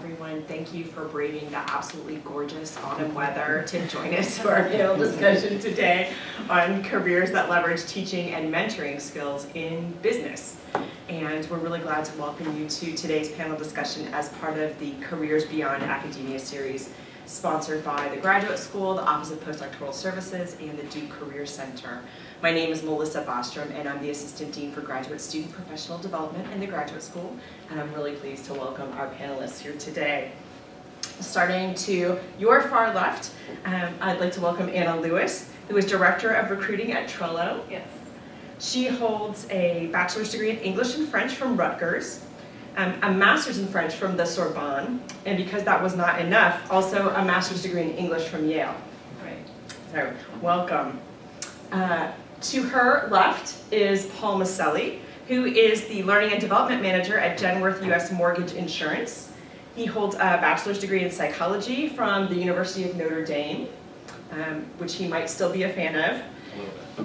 everyone. Thank you for braving the absolutely gorgeous autumn weather to join us for our panel discussion today on careers that leverage teaching and mentoring skills in business. And we're really glad to welcome you to today's panel discussion as part of the Careers Beyond Academia series, sponsored by the Graduate School, the Office of Postdoctoral Services, and the Duke Career Center. My name is Melissa Bostrom, and I'm the Assistant Dean for Graduate Student Professional Development in the Graduate School, and I'm really pleased to welcome our panelists here today. Starting to your far left, I'd like to welcome Anna Lewis, who is Director of Recruiting at Trello. Yes. She holds a bachelor's degree in English and French from Rutgers, a master's in French from the Sorbonne, and because that was not enough, also a master's degree in English from Yale. Right. So, welcome. To her left is Paul Miceli, who is the Learning and Development Manager at Genworth U.S. Mortgage Insurance. He holds a bachelor's degree in psychology from the University of Notre Dame, which he might still be a fan of.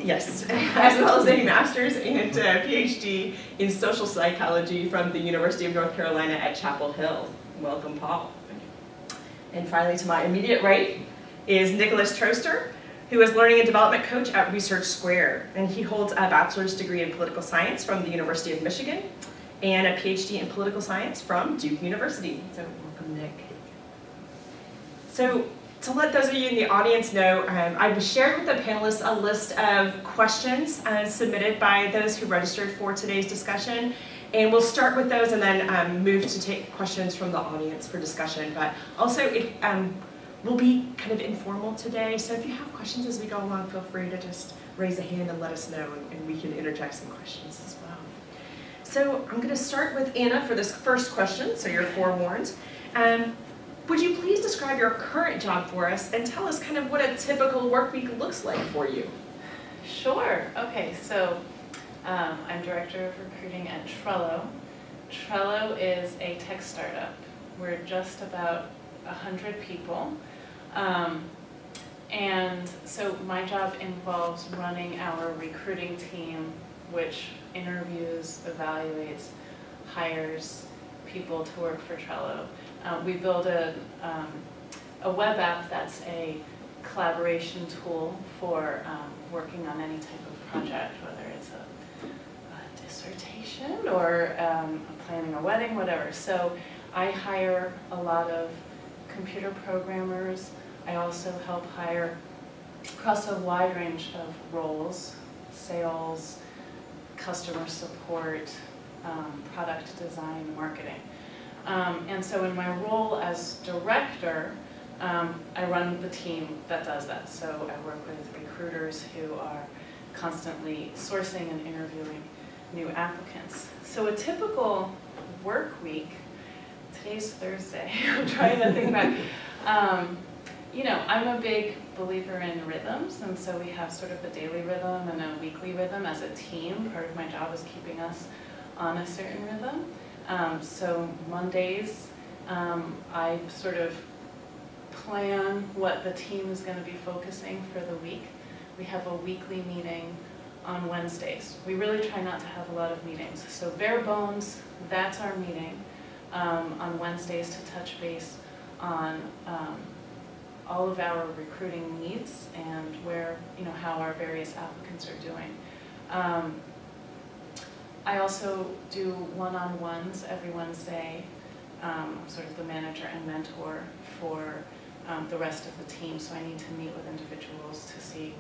Yes, as well as a master's and PhD in social psychology from the University of North Carolina at Chapel Hill. Welcome, Paul. Thank you. And finally, to my immediate right is Nicholas Troester, who is Learning and Development Coach at Research Square. And he holds a bachelor's degree in political science from the University of Michigan and a PhD in political science from Duke University. So welcome, Nick. So to let those of you in the audience know, I've shared with the panelists a list of questions submitted by those who registered for today's discussion. And we'll start with those and then move to take questions from the audience for discussion. But also, we'll be kind of informal today, so if you have questions as we go along, feel free to just raise a hand and let us know, and we can interject some questions as well. So I'm going to start with Anna for this first question, so you're forewarned. Would you please describe your current job for us and tell us kind of what a typical work week looks like for you? Sure. Okay, so I'm Director of Recruiting at Trello. Trello is a tech startup. We're just about 100 people. And so my job involves running our recruiting team, which interviews, evaluates, hires people to work for Trello. We build a web app that's a collaboration tool for working on any type of project, whether it's a dissertation or planning a wedding, whatever. So I hire a lot of computer programmers. I also help hire across a wide range of roles: sales, customer support, product design, marketing. And so in my role as director, I run the team that does that. So I work with recruiters who are constantly sourcing and interviewing new applicants. So a typical work week, today's Thursday, I'm trying to think back. You know, I'm a big believer in rhythms, and so we have sort of a daily rhythm and a weekly rhythm as a team. Part of my job is keeping us on a certain rhythm. So Mondays, I sort of plan what the team is going to be focusing for the week. We have a weekly meeting on Wednesdays. We really try not to have a lot of meetings. So bare bones, that's our meeting on Wednesdays to touch base on all of our recruiting needs and where, you know, how our various applicants are doing. I also do one-on-ones every Wednesday, sort of the manager and mentor for the rest of the team. So I need to meet with individuals to see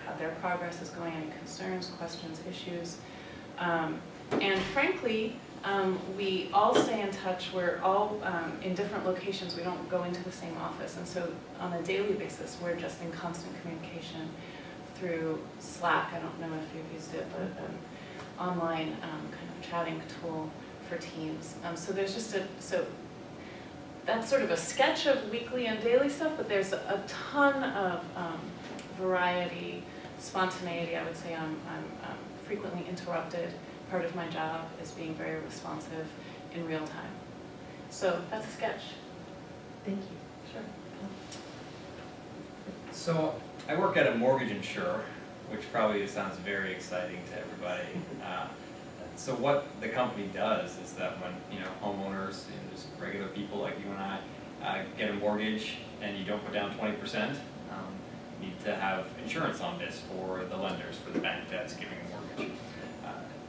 how their progress is going, any concerns, questions, issues. And frankly, we all stay in touch. We're all in different locations. We don't go into the same office. And so on a daily basis, we're just in constant communication through Slack. I don't know if you've used it, but an online kind of chatting tool for teams. So there's just so that's sort of a sketch of weekly and daily stuff, but there's a ton of variety, spontaneity. I would say I'm frequently interrupted. Part of my job is being very responsive in real time. So that's a sketch. Thank you. Sure. So I work at a mortgage insurer, which probably sounds very exciting to everybody. So what the company does is that when homeowners, just regular people like you and I, get a mortgage and you don't put down 20%, you need to have insurance on this for the lenders, for the bank that's giving a mortgage.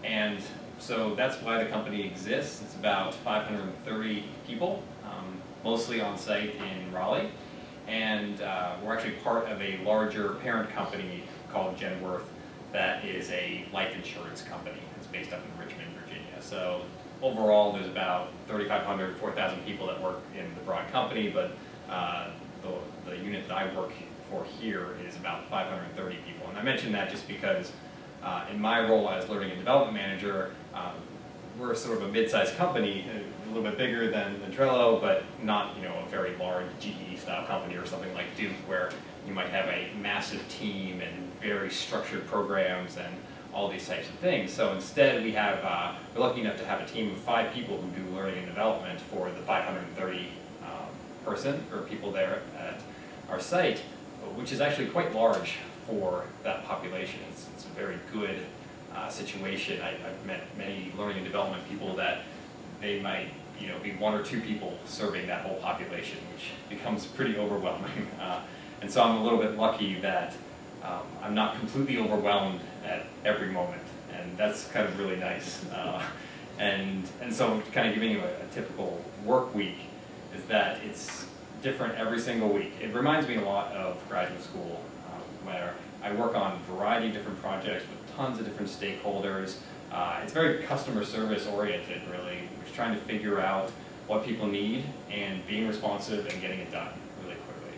And so that's why the company exists. It's about 530 people, mostly on site in Raleigh. And we're actually part of a larger parent company called Genworth that is a life insurance company. It's based up in Richmond, Virginia. So overall, there's about 3,500, 4,000 people that work in the broad company, but the unit that I work for here is about 530 people. And I mention that just because in my role as Learning and Development Manager, we're sort of a mid-sized company, a little bit bigger than Trello, but not a very large GE-style company or something like Duke, where you might have a massive team and very structured programs and all these types of things. So instead, we're lucky enough to have a team of 5 people who do learning and development for the 530 person or people there at our site, which is actually quite large for that population. It's a very good situation. I've met many learning and development people that they might be 1 or 2 people serving that whole population, which becomes pretty overwhelming. And so I'm a little bit lucky that I'm not completely overwhelmed at every moment, and that's kind of really nice. And so kind of giving you a typical work week is that it's different every single week. It reminds me a lot of graduate school, where I work on a variety of different projects with tons of different stakeholders. It's very customer service oriented, really. We're trying to figure out what people need and being responsive and getting it done really quickly.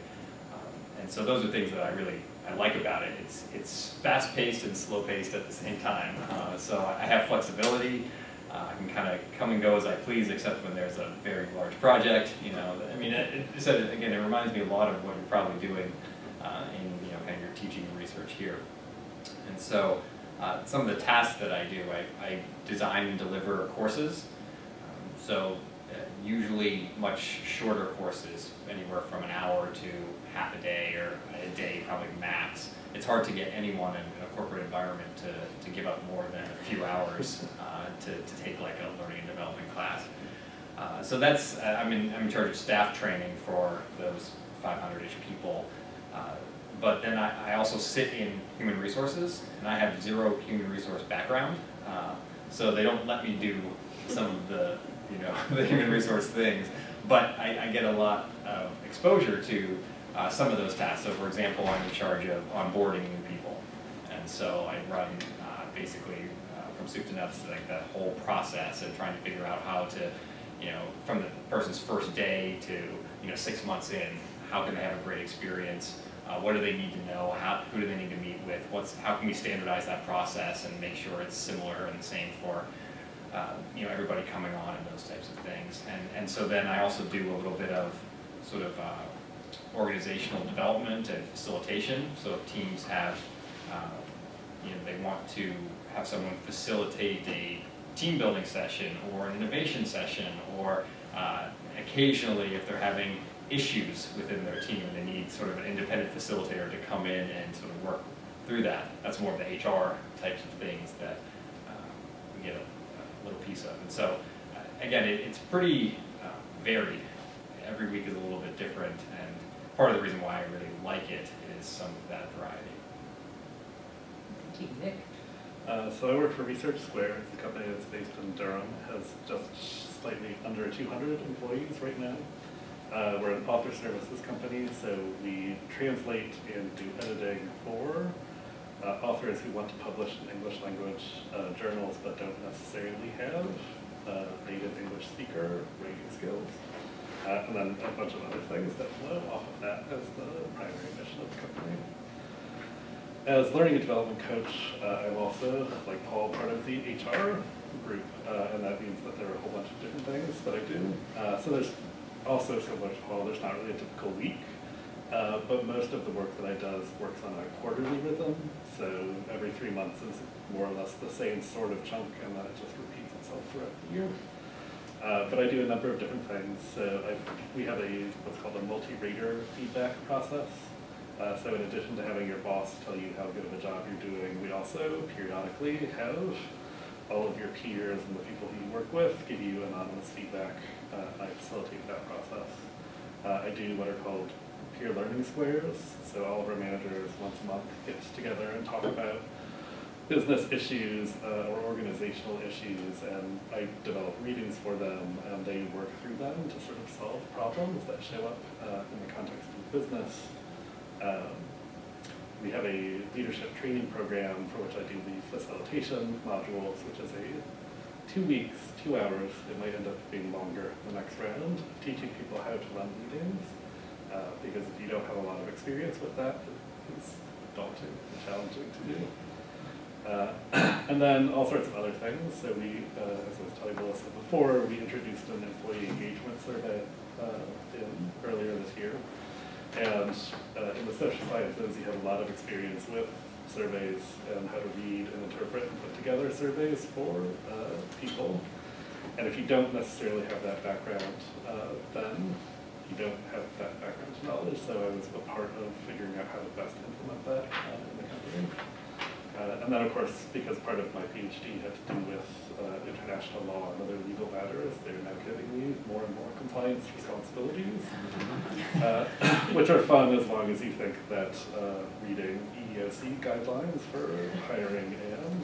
And so those are things that I like about it. It's fast-paced and slow-paced at the same time. So I have flexibility. I can kind of come and go as I please, except when there's a very large project. I mean, it reminds me a lot of what you're probably doing in kind of your teaching and research here. And so some of the tasks that I do, I design and deliver courses. Usually much shorter courses, anywhere from an hour to half a day or a day probably max. It's hard to get anyone in a corporate environment to give up more than a few hours to take like a learning and development class. So that's, I'm in charge of staff training for those 500-ish people. But then I also sit in human resources, and I have 0 human resource background. So they don't let me do some of the the human resource things, but I get a lot of exposure to some of those tasks. So for example, I'm in charge of onboarding new people, and so I run basically from soup to nuts, like that whole process and trying to figure out how to, from the person's first day to 6 months in, how can they have a great experience, what do they need to know, who do they need to meet with, how can we standardize that process and make sure it's similar and the same for everybody coming on and those types of things. And so then I also do a little bit of sort of organizational development and facilitation. So if teams have, they want to have someone facilitate a team building session or an innovation session, or occasionally if they're having issues within their team and they need sort of an independent facilitator to come in and sort of work through that. That's more of the HR types of things that we get a little piece of. And so, again, it's pretty varied. Every week is a little bit different, and part of the reason why I really like it is some of that variety. Thank you, Nick. So I work for Research Square. It's a company that's based in Durham. Has just slightly under 200 employees right now. We're an author services company, so we translate and do editing for authors who want to publish in English language journals but don't necessarily have native English speaker writing skills. And then a bunch of other things that flow off of that as the primary mission of the company. As learning and development coach, I'm also, like Paul, part of the HR group, and that means that there are a whole bunch of different things that I do. So there's also, similar to Paul, there's not really a typical week, but most of the work that I do works on a quarterly rhythm, so every 3 months is more or less the same sort of chunk, and then it just repeats itself throughout the year. But I do a number of different things. So we have what's called a multi-rater feedback process. So in addition to having your boss tell you how good of a job you're doing, we also periodically have all of your peers and the people who you work with give you anonymous feedback. I facilitate that process. I do what are called peer learning squares. So all of our managers once a month get together and talk about business issues or organizational issues, and I develop readings for them, and they work through them to sort of solve problems that show up in the context of business. We have a leadership training program for which I do the facilitation modules, which is a 2 weeks, 2 hours. It might end up being longer the next round, teaching people how to run meetings, because if you don't have a lot of experience with that, it's daunting and challenging to do. And then all sorts of other things. So we, as I was telling Melissa before, we introduced an employee engagement survey earlier this year. And in the social sciences, you have a lot of experience with surveys and how to read and interpret and put together surveys for people. And if you don't necessarily have that background, then you don't have that background knowledge. So I was a part of figuring out how to best implement that in the company. And then, of course, because part of my PhD had to do with international law and other legal matters, they're now giving me more and more compliance responsibilities, which are fun as long as you think that reading EEOC guidelines for hiring and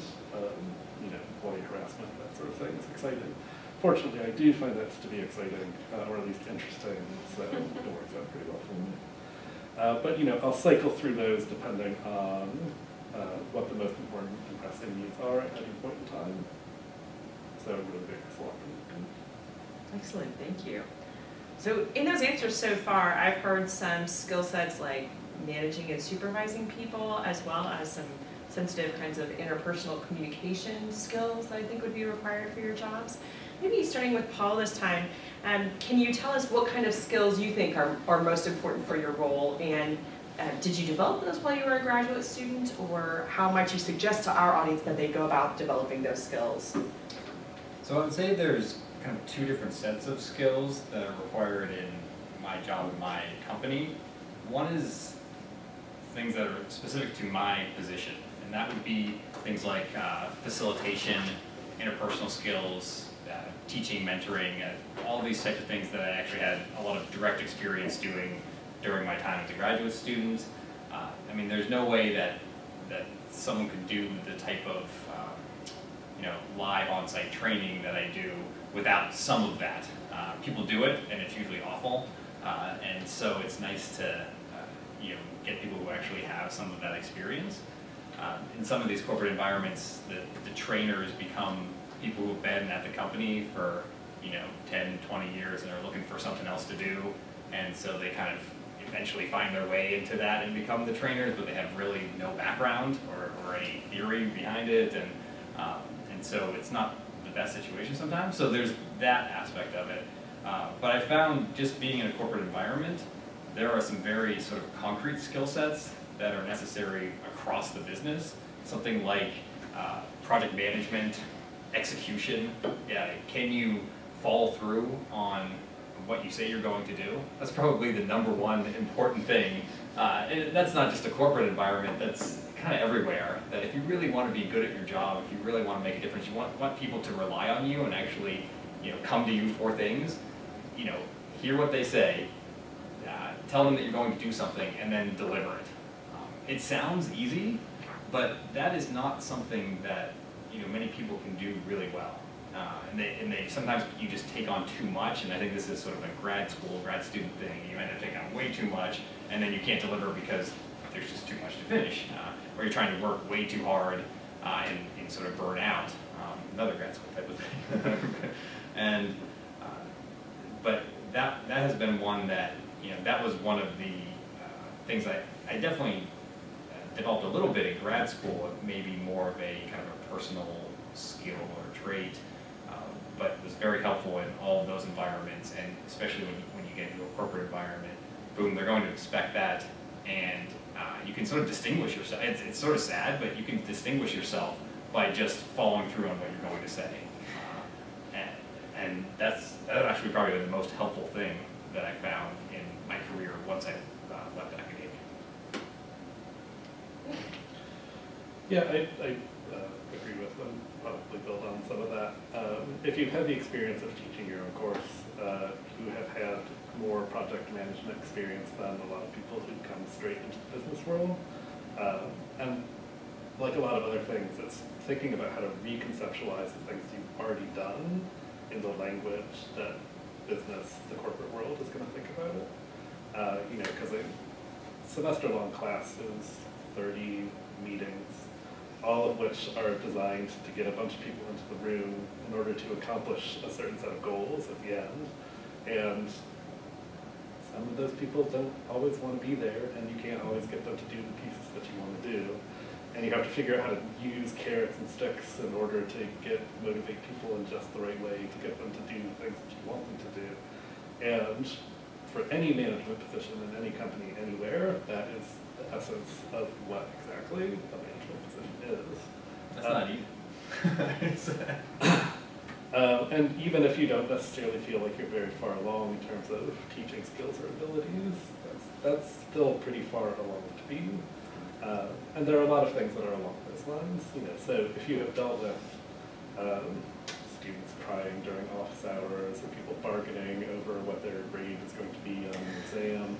employee harassment, that sort of thing, is exciting. Fortunately, I do find that to be exciting, or at least interesting, so it works out pretty well for me. But I'll cycle through those depending on what the most important and pressing needs are at any point in time. So really big slot. Excellent, thank you. So in those answers so far, I've heard some skill sets like managing and supervising people, as well as some sensitive kinds of interpersonal communication skills that I think would be required for your jobs. Maybe starting with Paul this time, can you tell us what kind of skills you think are most important for your role, and did you develop those while you were a graduate student, or how might you suggest to our audience that they go about developing those skills? So I would say there's kind of two different sets of skills that are required in my job in my company. One is things that are specific to my position, and that would be things like facilitation, interpersonal skills, teaching, mentoring, all these types of things that I actually had a lot of direct experience doing during my time as a graduate student. I mean, there's no way that someone could do the type of live on-site training that I do without some of that. People do it, and it's usually awful, and so it's nice to get people who actually have some of that experience. In some of these corporate environments, the trainers become people who've been at the company for 10, 20 years and are looking for something else to do, and so they kind of eventually find their way into that and become the trainers, but they have really no background or any theory behind it, and so it's not the best situation sometimes. So there's that aspect of it. But I found just being in a corporate environment, there are some very sort of concrete skill sets that are necessary across the business. Something like project management, execution. Yeah, can you follow through on what you say you're going to do? That's probably the #1 important thing. And that's not just a corporate environment, that's kind of everywhere. That if you really want to be good at your job, if you really want to make a difference, you want people to rely on you and actually come to you for things, hear what they say, tell them that you're going to do something, and then deliver it. It sounds easy, but that is not something that many people can do really well. And they sometimes you just take on too much, and I think this is sort of a grad student thing. You end up taking on way too much, and then you can't deliver because there's just too much to finish, or you're trying to work way too hard and sort of burn out. Another grad school type of thing. And but that has been one that that was one of the things I definitely developed a little bit in grad school, maybe more of a kind of a personal skill or trait, but was very helpful in all of those environments, and especially when you get into a corporate environment. Boom, they're going to expect that, and you can sort of distinguish yourself. It's sort of sad, but you can distinguish yourself by just following through on what you're going to say. And that's actually probably the most helpful thing that I found in my career once I left academia. Yeah, I agree with them, probably build on some of that. If you've had the experience of teaching your own course, you have had more project management experience than a lot of people who come straight into the business world. And like a lot of other things, it's thinking about how to reconceptualize the things you've already done in the language that business, the corporate world, is going to think about it. You know, because a semester-long class is 30 meetings, all of which are designed to get a bunch of people into the room in order to accomplish a certain set of goals at the end. And some of those people don't always want to be there, and you can't always get them to do the pieces that you want to do. And you have to figure out how to use carrots and sticks in order to motivate people in just the right way to get them to do things that you want them to do. And for any management position in any company anywhere, that is the essence of what exactly a management position is. That's not easy. And even if you don't necessarily feel like you're very far along in terms of teaching skills or abilities, that's still pretty far along to be. And there are a lot of things that are along those lines. You know, so if you have dealt with students crying during office hours, or people bargaining over what their grade is going to be on an exam,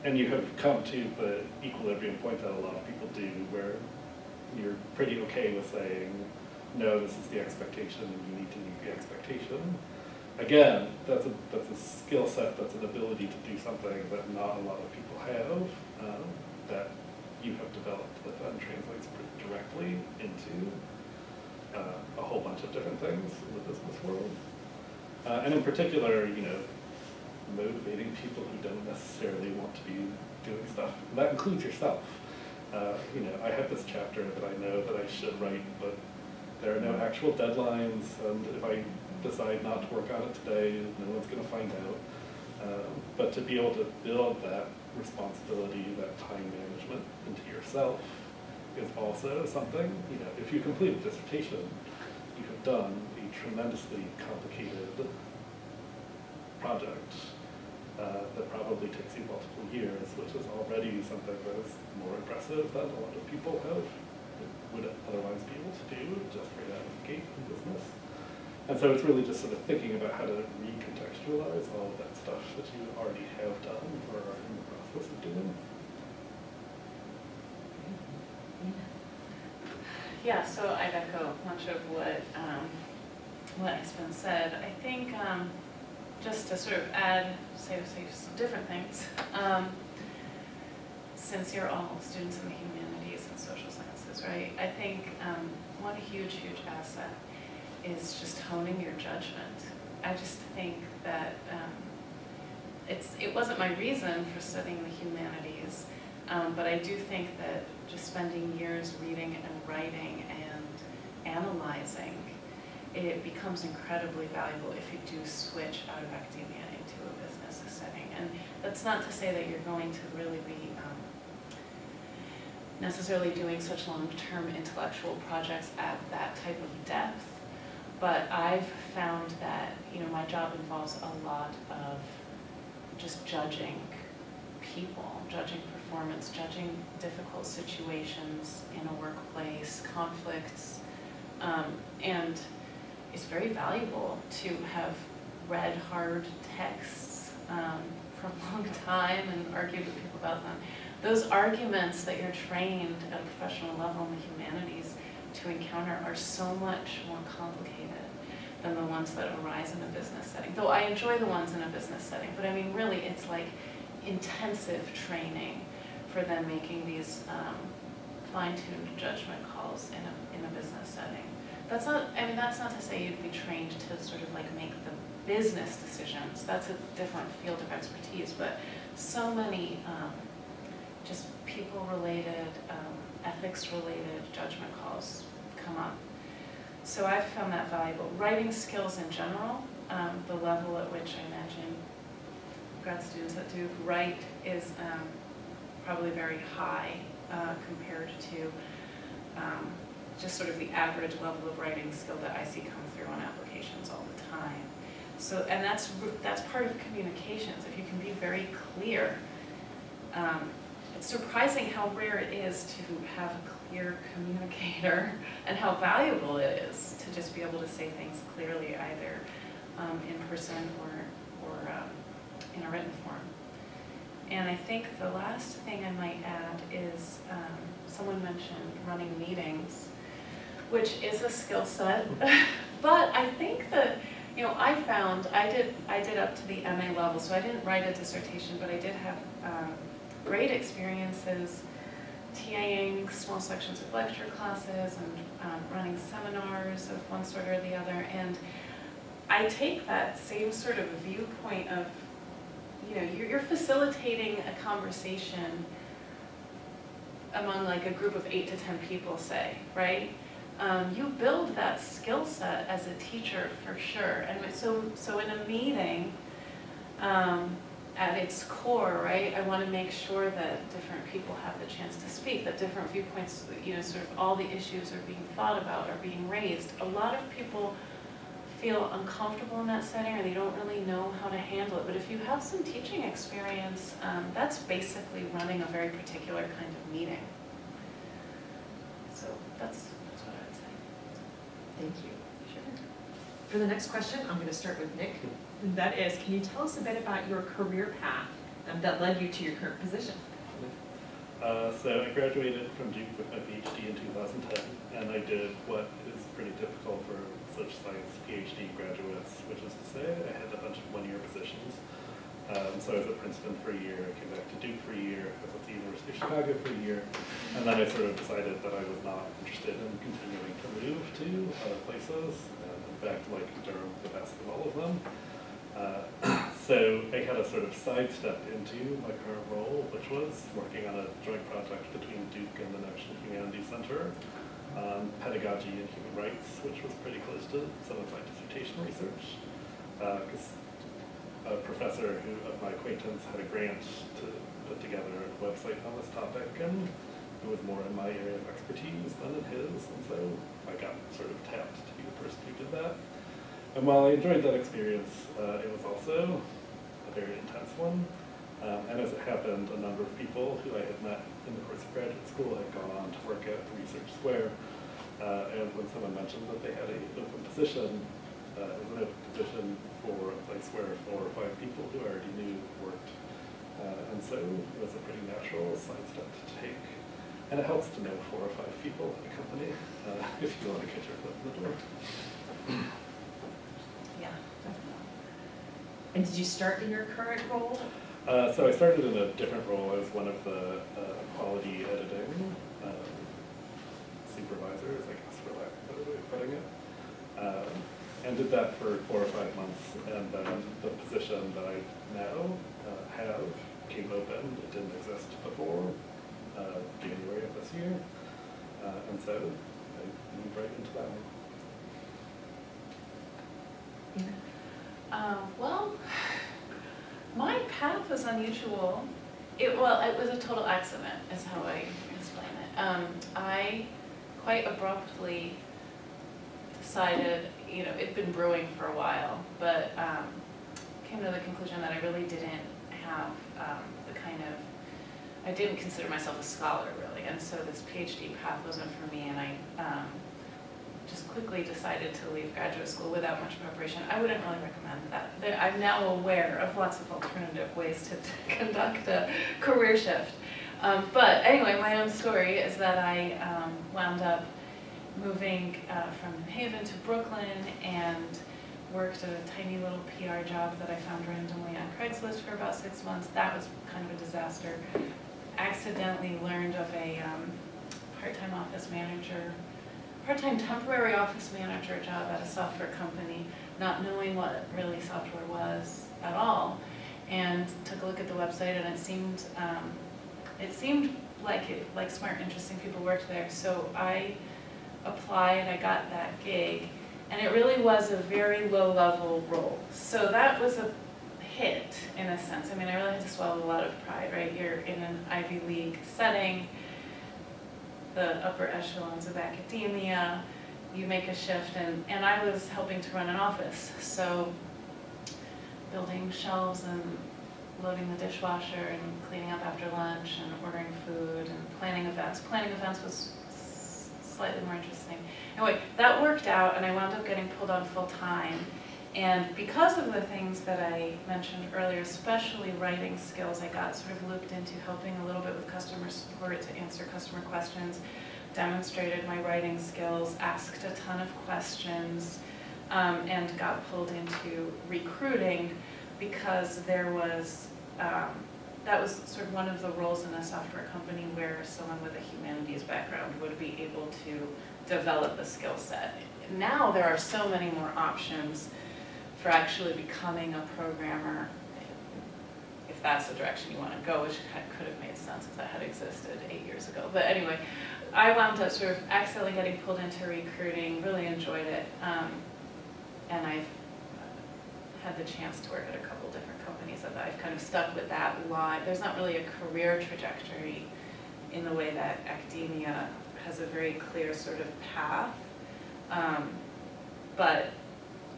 and you have come to the equilibrium point that a lot of people do, where you're pretty okay with saying, no, this is the expectation, and you need to meet the expectation. Again, that's a skill set, that's an ability to do something that not a lot of people have, that you have developed that then translates pretty directly into a whole bunch of different things in the business world. And in particular, you know, motivating people who don't necessarily want to be doing stuff. And that includes yourself. You know, I have this chapter that I know that I should write, but there are no actual deadlines, and if I decide not to work on it today, no one's going to find out. But to be able to build that responsibility, that time management into yourself is also something, you know, if you complete a dissertation, you have done a tremendously complicated project that probably takes you multiple years, which is already something that is more impressive than a lot of people would otherwise be able to do just right out of the gate in business. And so it's really just sort of thinking about how to recontextualize all of that stuff that you already have done or are in the process of doing. Yeah, so I'd echo much of what has been said. I think just to sort of say some different things, since you're all students in the humanities and social sciences, right? I think one huge asset is just honing your judgment. I just think that it wasn't my reason for studying the humanities, but I do think that just spending years reading and writing and analyzing, it becomes incredibly valuable if you do switch out of academia into a business setting. And that's not to say that you're going to really be necessarily doing such long-term intellectual projects at that type of depth, but I've found that, you know, my job involves a lot of just judging people, judging performance, judging difficult situations in a workplace, conflicts, and it's very valuable to have read hard texts for a long time and argued with people about them. Those arguments that you're trained at a professional level in the humanities to encounter are so much more complicated than the ones that arise in a business setting. Though I enjoy the ones in a business setting, but I mean, really, it's like intensive training for them making these fine-tuned judgment calls in a business setting. That's not to say you'd be trained to sort of like make the business decisions. That's a different field of expertise, but so many just people-related, ethics-related judgment calls come up. So I've found that valuable. Writing skills in general, the level at which I imagine grad students that do write is probably very high compared to just sort of the average level of writing skill that I see come through on applications all the time. So, and that's part of communications. If you can be very clear, it's surprising how rare it is to have a clear communicator and how valuable it is to just be able to say things clearly, either in person or in a written form. And I think the last thing I might add is someone mentioned running meetings, which is a skill set. But I think that, you know, I found, I did up to the MA level, so I didn't write a dissertation, but I did have great experiences TAing small sections of lecture classes and running seminars of one sort or the other. And I take that same sort of viewpoint of, you know, you're facilitating a conversation among like a group of 8 to 10 people, say, right? You build that skill set as a teacher for sure. And so in a meeting, at its core, right, I want to make sure that different people have the chance to speak, that different viewpoints, you know, sort of all the issues are being thought about, are being raised. A lot of people feel uncomfortable in that setting, or they don't really know how to handle it. But if you have some teaching experience, that's basically running a very particular kind of meeting. So that's what I'd say. Thank you. Sure. For the next question, I'm going to start with Nick. And that is, can you tell us a bit about your career path that led you to your current position? So I graduated from Duke with my PhD in 2010, and I did what is pretty typical for social science PhD graduates, which is to say I had a bunch of one-year positions. So I was at Princeton for a year, I came back to Duke for a year, I was at the University of Chicago for a year, and then I sort of decided that I was not interested in continuing to move to other places. In fact, like Durham the best of all of them. So I had a sort of sidestep into my current role, which was working on a joint project between Duke and the National Humanities Center on pedagogy and human rights, which was pretty close to some of my dissertation research. Because a professor of my acquaintance had a grant to put together a website on this topic, and it was more in my area of expertise than in his, and so I got sort of tapped to be the person who did that. And while I enjoyed that experience, it was also a very intense one. And as it happened, a number of people who I had met in the course of graduate school had gone on to work at Research Square. And when someone mentioned that they had an open position, it was an open position for a place where 4 or 5 people who I already knew worked. And so it was a pretty natural sidestep to take. And it helps to know 4 or 5 people at a company if you want to get your foot in the door. Yeah, definitely. And did you start in your current role? So I started in a different role. I was one of the quality editing supervisors, I guess, for lack of a better way of putting it. And did that for 4 or 5 months. And then the position that I now have came open. It didn't exist before January of this year. And so I moved right into that one. Well, my path was unusual. It was a total accident, is how I explain it. I quite abruptly decided, you know, it'd been brewing for a while, but came to the conclusion that I really didn't have the kind of, I didn't consider myself a scholar really, and so this PhD path wasn't for me, and I just quickly decided to leave graduate school without much preparation. I wouldn't really recommend that. I'm now aware of lots of alternative ways to conduct a career shift. But anyway, my own story is that I wound up moving from New Haven to Brooklyn and worked a tiny little PR job that I found randomly on Craigslist for about 6 months. That was kind of a disaster. Accidentally learned of a part-time temporary office manager job at a software company, not knowing what really software was at all, and took a look at the website, and it seemed like smart, interesting people worked there. So I applied, I got that gig, and it really was a very low-level role. So that was a hit, in a sense. I mean, I really had to swallow a lot of pride, right? You're in an Ivy League setting, the upper echelons of academia, you make a shift, and I was helping to run an office, so building shelves and loading the dishwasher and cleaning up after lunch and ordering food and planning events. Planning events was slightly more interesting. Anyway, that worked out and I wound up getting pulled on full time. And because of the things that I mentioned earlier, especially writing skills, I got sort of looped into helping a little bit with customer support to answer customer questions, demonstrated my writing skills, asked a ton of questions, and got pulled into recruiting because there was, that was sort of one of the roles in a software company where someone with a humanities background would be able to develop a skill set. Now there are so many more options for actually becoming a programmer, if that's the direction you want to go, which could have made sense if that had existed 8 years ago. But anyway, I wound up sort of accidentally getting pulled into recruiting, really enjoyed it, and I've had the chance to work at a couple different companies that I've kind of stuck with that line. There's not really a career trajectory in the way that academia has a very clear sort of path, but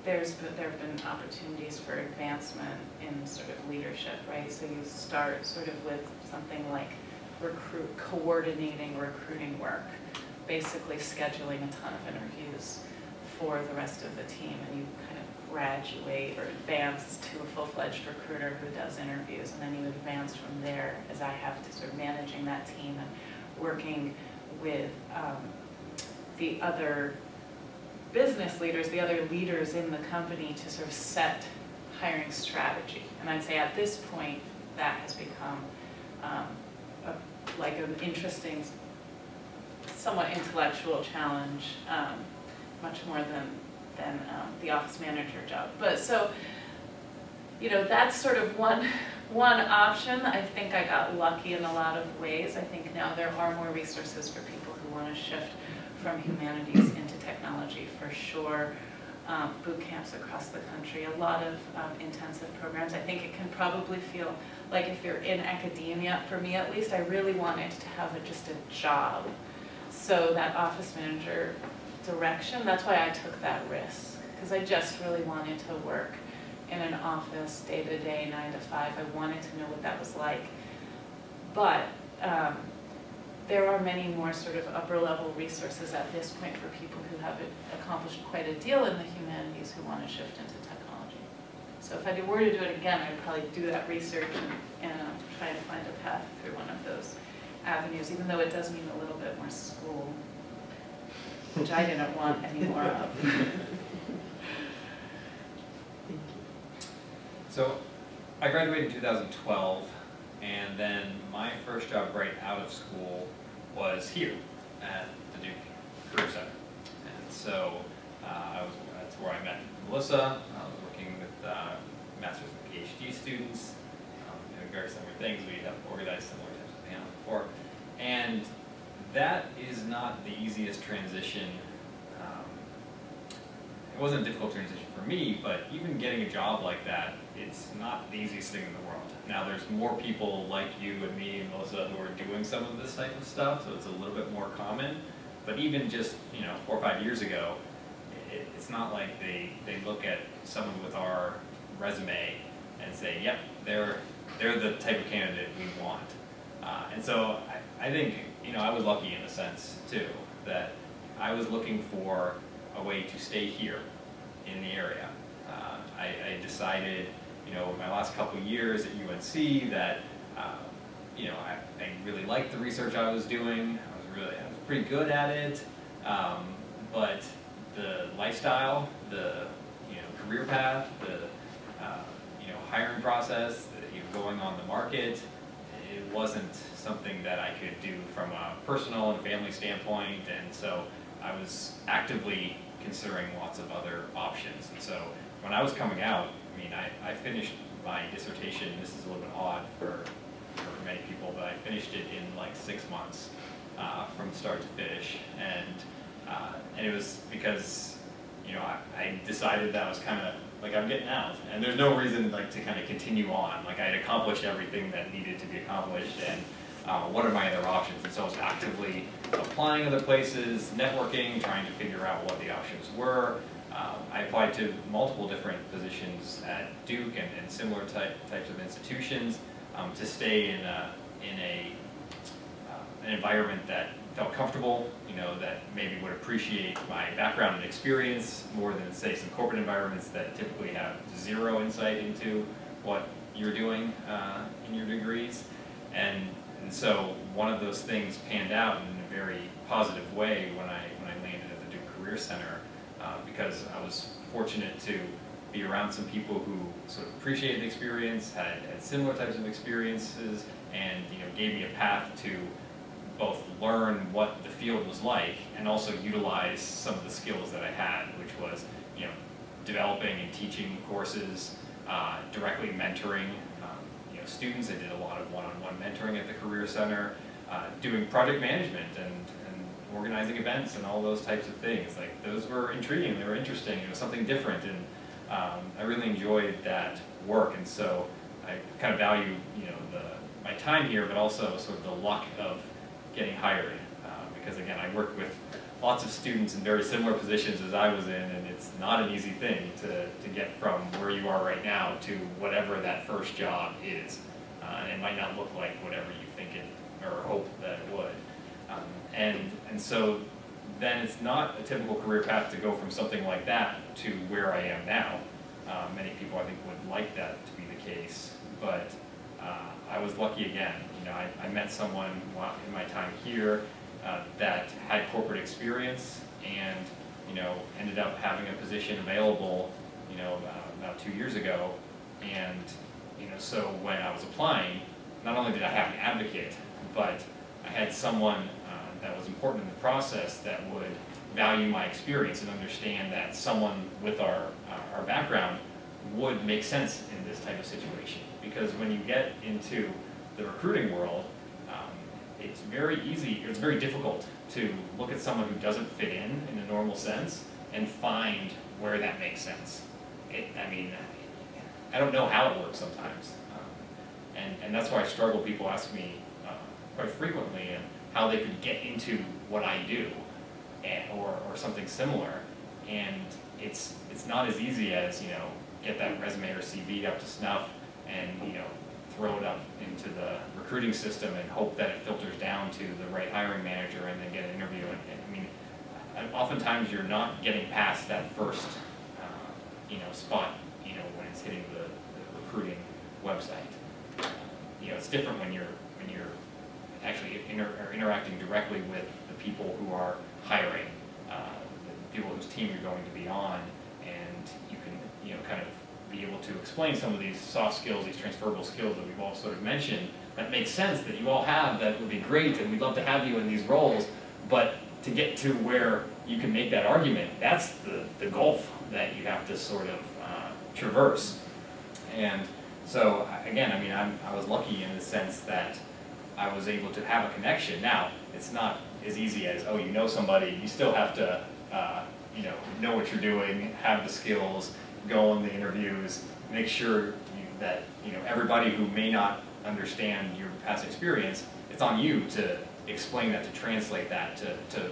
there have been opportunities for advancement in sort of leadership, right? So you start sort of with something like coordinating recruiting work, basically scheduling a ton of interviews for the rest of the team, and you kind of graduate or advance to a full-fledged recruiter who does interviews, and then you advance from there, as I have to sort of managing that team and working with the other business leaders, the other leaders in the company to sort of set hiring strategy. And I'd say at this point, that has become like an interesting, somewhat intellectual challenge, much more than the office manager job. But so, you know, that's sort of one option. I think I got lucky in a lot of ways. I think now there are more resources for people who want to shift from humanities into technology, for sure. Boot camps across the country, a lot of intensive programs. I think it can probably feel like if you're in academia, for me at least, I really wanted to have just a job. So that office manager direction, that's why I took that risk, because I just really wanted to work in an office day to day, 9 to 5. I wanted to know what that was like. But there are many more sort of upper level resources at this point for people who have accomplished quite a deal in the humanities who want to shift into technology. So if I were to do it again, I'd probably do that research and try to find a path through one of those avenues, even though it does mean a little bit more school, which I didn't want any more of. So I graduated in 2012, and then my first job right out of school was here at the Duke Career Center. And so that's where I met Melissa. I was working with master's and PhD students, doing very similar things. We have organized similar types of panels before. And that is not the easiest transition. It wasn't a difficult transition for me, but even getting a job like that, it's not the easiest thing in the world. Now there's more people like you and me and Melissa who are doing some of this type of stuff, so it's a little bit more common. But even just 4 or 5 years ago, it's not like they look at someone with our resume and say, yep, they're the type of candidate we want. And so I think I was lucky in a sense too, that I was looking for a way to stay here in the area. I decided, my last couple years at UNC that, I really liked the research I was doing. I was pretty good at it, but the lifestyle, the career path, the hiring process, going on the market, it wasn't something that I could do from a personal and family standpoint, and so I was actively considering lots of other options. And so when I was coming out, I finished my dissertation. This is a little bit odd for many people, but I finished it in like 6 months from start to finish, and it was because I decided that I was kind of like, I'm getting out, and there's no reason to kind of continue on. Like, I had accomplished everything that needed to be accomplished, and what are my other options? And so I was actively applying other places, networking, trying to figure out what the options were. I applied to multiple different positions at Duke and similar types of institutions to stay in an environment that felt comfortable, you know, that maybe would appreciate my background and experience more than, say, some corporate environments that typically have zero insight into what you're doing in your degrees. And so one of those things panned out in a very positive way when I landed at the Duke Career Center, because I was fortunate to be around some people who sort of appreciated the experience, had similar types of experiences, and, you know, gave me a path to both learn what the field was like and also utilize some of the skills that I had, which was, you know, developing and teaching courses, directly mentoring you know, students. I did a lot of one-on-one mentoring at the Career Center, doing project management and organizing events and all those types of things. Like, those were intriguing, they were interesting, it was something different, and I really enjoyed that work. And so I kind of value, you know, my time here, but also sort of the luck of getting hired, because again, I worked with lots of students in very similar positions as I was in, and it's not an easy thing to get from where you are right now to whatever that first job is. And it might not look like whatever you think it, or hope that it would. And so then it's not a typical career path to go from something like that to where I am now. Many people, I think, would like that to be the case, but I was lucky again. You know, I met someone in my time here that had corporate experience, and, you know, ended up having a position available, you know, about 2 years ago. And, you know, so when I was applying, not only did I have an advocate, but I had someone that was important in the process that would value my experience and understand that someone with our background would make sense in this type of situation. Because when you get into the recruiting world, it's very easy, it's very difficult to look at someone who doesn't fit in a normal sense and find where that makes sense. I mean, I don't know how it works sometimes. And that's why I struggle. People ask me quite frequently how they could get into what I do, or something similar. And it's not as easy as, you know, get that resume or CV up to snuff and, you know, throw it up into the recruiting system and hope that it filters down to the right hiring manager and then get an interview. And I mean, oftentimes you're not getting past that first, you know, spot, you know, when it's hitting the recruiting website. You know, it's different when you're actually interacting directly with the people who are hiring, the people whose team you're going to be on, and you can, you know, kind of be able to explain some of these soft skills, these transferable skills that we've all sort of mentioned, that make sense, that you all have, that would be great, and we'd love to have you in these roles. But to get to where you can make that argument, that's the gulf that you have to sort of traverse. And so, again, I mean, I was lucky in the sense that I was able to have a connection. Now, it's not as easy as, oh, you know somebody, you still have to, you know what you're doing, have the skills, go on the interviews, make sure that, you know, everybody who may not understand your past experience, it's on you to explain that, to translate that, to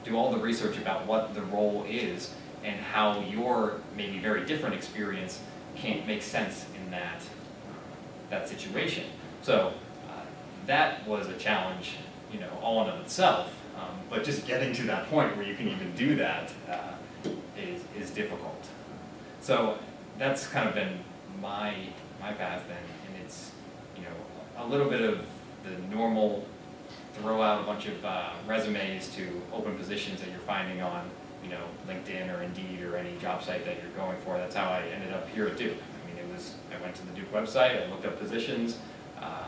do all the research about what the role is and how your maybe very different experience can't make sense in that situation. So that was a challenge, you know, all in of itself. But just getting to that point where you can even do that is difficult. So that's kind of been my path then, and it's, you know, a little bit of the normal throw out a bunch of resumes to open positions that you're finding on, you know, LinkedIn or Indeed or any job site that you're going for. That's how I ended up here at Duke. I mean, I went to the Duke website, I looked up positions.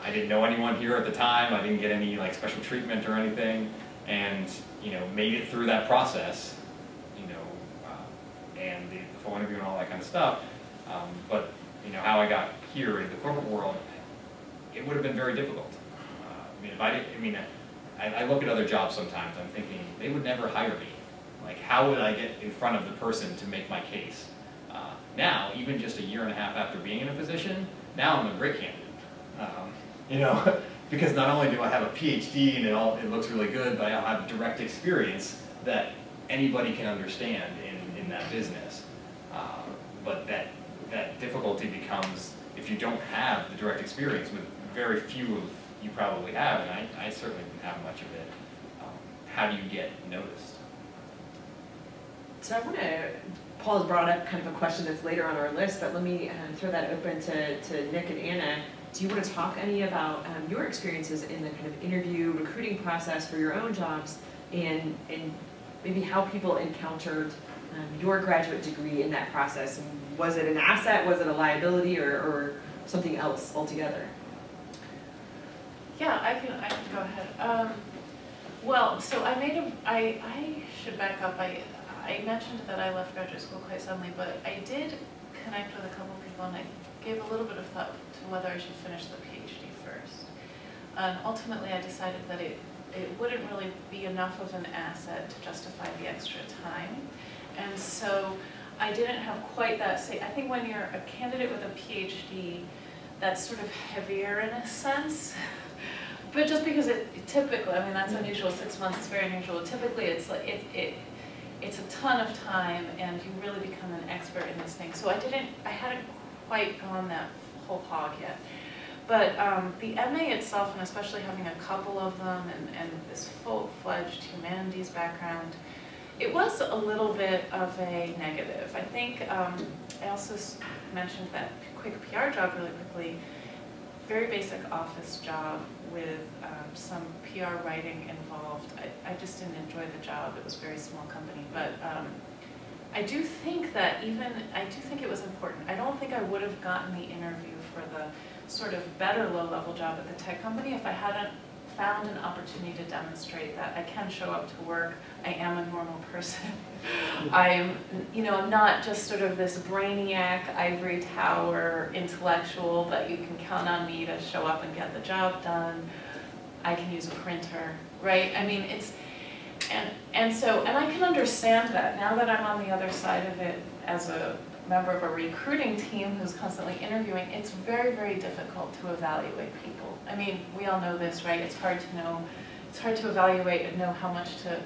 I didn't know anyone here at the time. I didn't get any like special treatment or anything, and, you know, made it through that process, you know, and the full interview and all that kind of stuff. But, you know, how I got here in the corporate world, it would have been very difficult. I mean, if I didn't, I mean, I look at other jobs sometimes, I'm thinking, they would never hire me. Like, how would I get in front of the person to make my case? Now, even just a year and a half after being in a position, now I'm a great candidate. You know, because not only do I have a PhD and it looks really good, but I have direct experience that anybody can understand in that business. But that difficulty becomes if you don't have the direct experience, with very few of you probably have, and I certainly didn't have much of it. How do you get noticed? So I want to, Paul has brought up kind of a question that's later on our list, but let me throw that open to Nick and Anna. Do you want to talk any about your experiences in the kind of interview recruiting process for your own jobs, and maybe how people encountered your graduate degree in that process? Was it an asset, was it a liability, or something else altogether? Yeah, I can go ahead. Well, so I should back up. I mentioned that I left graduate school quite suddenly, but I did connect with a couple people, and I gave a little bit of thought to whether I should finish the PhD first. And ultimately, I decided that it wouldn't really be enough of an asset to justify the extra time. And so I didn't have quite that say. I think when you're a candidate with a PhD, that's sort of heavier in a sense. But just because it typically, I mean, that's unusual, 6 months is very unusual. Typically, it's like it's a ton of time, and you really become an expert in this thing. So I hadn't quite gone that whole hog yet. But the MA itself, and especially having a couple of them, and this full-fledged humanities background, it was a little bit of a negative. I think I also mentioned that quick PR job really quickly, very basic office job with some PR writing involved. I just didn't enjoy the job. It was a very small company, but I do think it was important. I don't think I would have gotten the interview for the sort of better low-level job at the tech company if I hadn't found an opportunity to demonstrate that I can show up to work. I am a normal person. I'm, not just sort of this brainiac, ivory tower intellectual, but you can count on me to show up and get the job done. I can use a printer, right? I mean, and I can understand that now that I'm on the other side of it as a member of a recruiting team who's constantly interviewing. It's very, very difficult to evaluate people. I mean, we all know this, right? It's hard to know, it's hard to evaluate and know how much to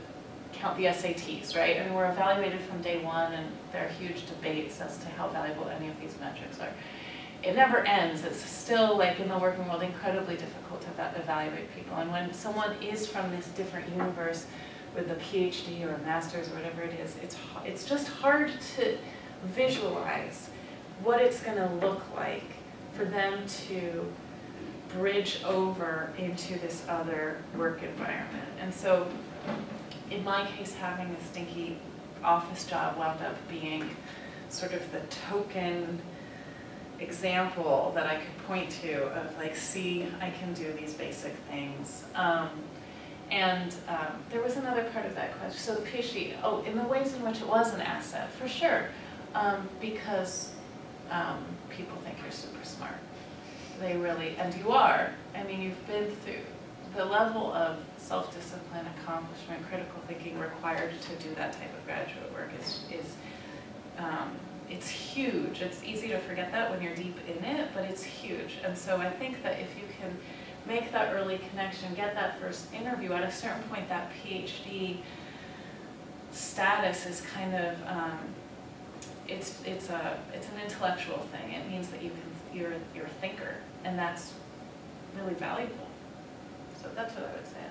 count the SATs, right? I mean, we're evaluated from day one, and there are huge debates as to how valuable any of these metrics are. It never ends. It's still, like in the working world, incredibly difficult to evaluate people. And when someone is from this different universe with a PhD or a master's or whatever it is, it's just hard to visualize what it's going to look like for them to bridge over into this other work environment. And so in my case, having a stinky office job wound up being sort of the token example that I could point to of like, see, I can do these basic things. There was another part of that question. So the PhD, in the ways in which it was an asset, for sure. Because people think you're super smart. They really, and you are. I mean, you've been through the level of self-discipline, accomplishment, critical thinking required to do that type of graduate work it's huge. It's easy to forget that when you're deep in it, but it's huge. And so I think that if you can make that early connection, get that first interview, at a certain point that PhD status is kind of, it's an intellectual thing. It means that you're a thinker, and that's really valuable. So that's what I would say.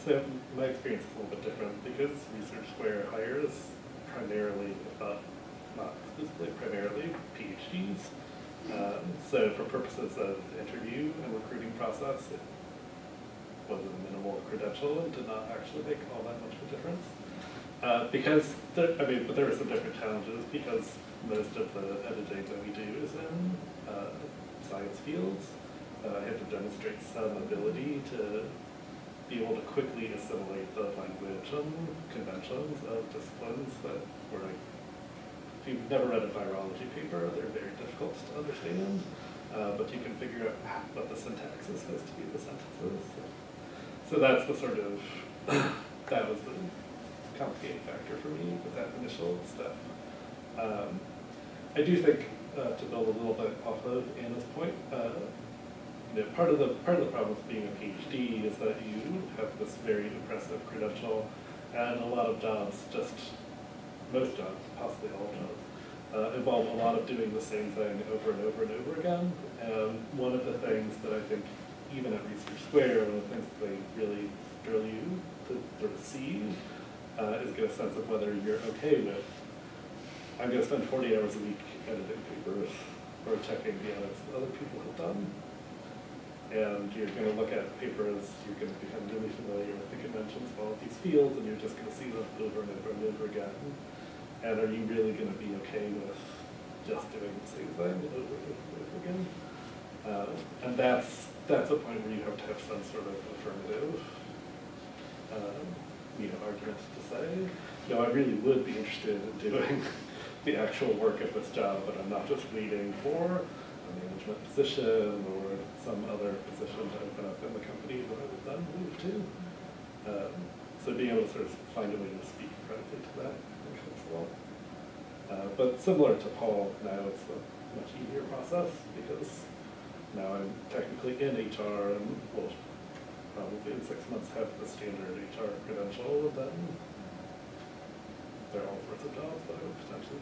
So my experience is a little bit different because Research Square hires primarily, if not exclusively, primarily PhDs. So for purposes of interview and recruiting process, it was a minimal credential and did not actually make all that much of a difference. But there are some different challenges because most of the editing that we do is in science fields. I had to demonstrate some ability to be able to quickly assimilate the language and conventions of disciplines that were like, if you've never read a virology paper, they're very difficult to understand, but you can figure out what the syntax is supposed to be, the sentences. So that's the sort of, that was the complicating factor for me with that initial step. I do think, to build a little bit off of Anna's point, part of the problem with being a PhD is that you have this very impressive credential, and a lot of jobs, most jobs, possibly all jobs, involve a lot of doing the same thing over and over and over again. And one of the things that I think, even at Research Square, one of the things that they really drill you to sort of see is get a sense of whether you're okay with, I'm going to spend 40 hours a week editing papers or checking the edits that other people have done. And you're going to look at papers, you're going to become really familiar with the conventions of all of these fields, and you're just going to see them over and over and over again. And are you really going to be okay with just doing the same thing over and over again? And that's a point where you have to have some sort of affirmative argument to say, no, I really would be interested in doing the actual work of this job, but I'm not just waiting for a management position or some other position to open up in the company that I would then move to. So being able to sort of find a way to speak correctly to that, I think helps a lot. But similar to Paul, now it's a much easier process because now I'm technically in HR and will probably in 6 months have the standard HR credential, and then there are all sorts of jobs that I would potentially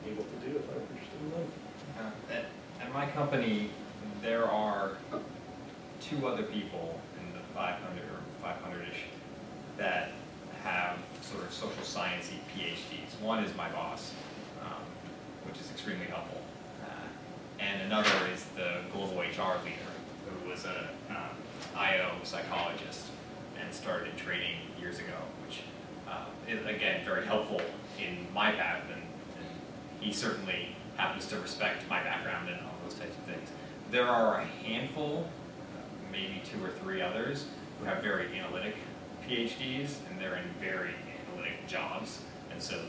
be able to do if I'm interested in them. At my company, there are 2 other people in the 500 or 500-ish that have sort of social sciencey PhDs. One is my boss, which is extremely helpful, and another is the global HR leader, who was a IO psychologist and started training years ago, which is again very helpful in my path, and he certainly happens to respect my background and all those types of things. There are a handful, maybe 2 or 3 others, who have very analytic PhDs, and they're in very analytic jobs. And so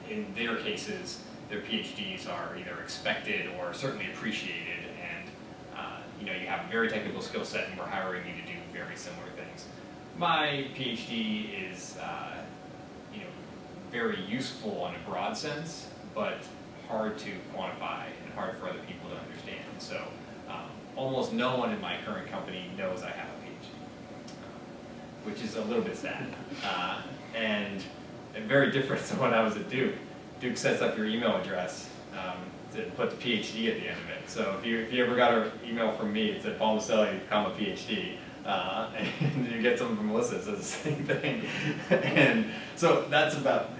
in their cases, their PhDs are either expected or certainly appreciated, and you have a very technical skill set, and we're hiring you to do very similar things. My PhD is very useful in a broad sense, but hard to quantify and hard for other people to understand. So almost no one in my current company knows I have a PhD, which is a little bit sad. And very different than when I was at Duke. Duke sets up your email address to put the PhD at the end of it. So if you ever got an email from me, it said Paul Miceli, PhD. And you get something from Melissa that says the same thing. And so that's about,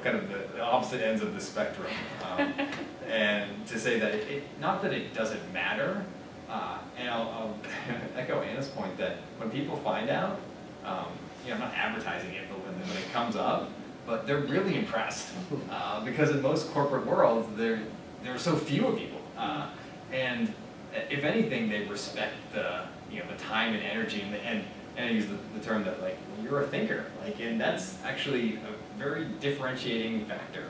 kind of the opposite ends of the spectrum. And to say that, not that it doesn't matter, and I'll echo Anna's point that when people find out, I'm not advertising it, but when it comes up, but they're really impressed. Because in most corporate worlds, there are so few of people. And if anything, they respect the time and energy, and I use the term that you're a thinker, and that's actually a very differentiating factor.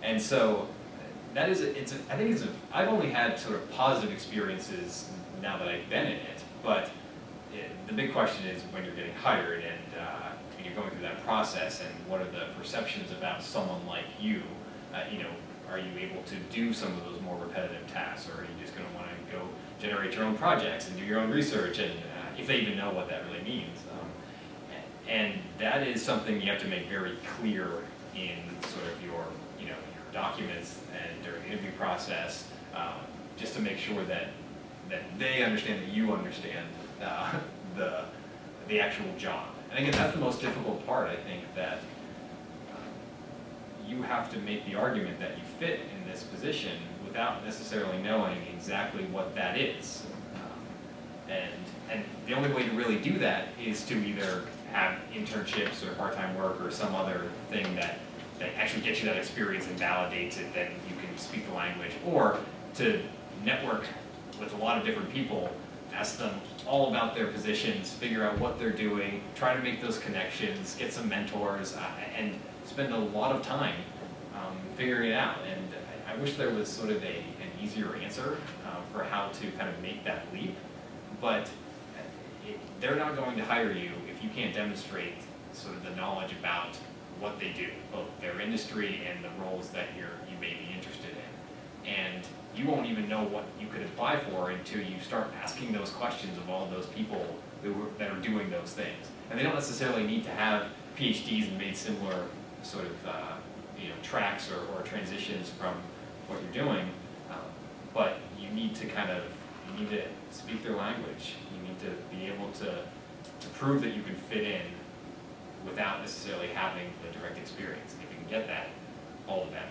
And so that is, I've only had sort of positive experiences now that I've been in it, but the big question is when you're getting hired and you're going through that process, and what are the perceptions about someone like you, are you able to do some of those more repetitive tasks, or are you just going to want to go generate your own projects and do your own research, and if they even know what that really means. And that is something you have to make very clear in sort of your documents and during the interview process, just to make sure that they understand that you understand the actual job. And again, that's the most difficult part, I think, that you have to make the argument that you fit in this position without necessarily knowing exactly what that is. And the only way to really do that is to either have internships or part-time work or some other thing that actually gets you that experience and validates it, then you can speak the language, or to network with a lot of different people, ask them all about their positions, figure out what they're doing, try to make those connections, get some mentors, and spend a lot of time figuring it out. And I wish there was sort of an easier answer for how to kind of make that leap, but they're not going to hire you if you can't demonstrate sort of the knowledge about what they do, both their industry and the roles that you may be interested in. And you won't even know what you could apply for until you start asking those questions of all of those people that are doing those things. And they don't necessarily need to have PhDs and made similar sort of tracks or transitions from what you're doing, but you need to speak their language. You need to be able to prove that you can fit in without necessarily having the direct experience. And if you can get that, all the better.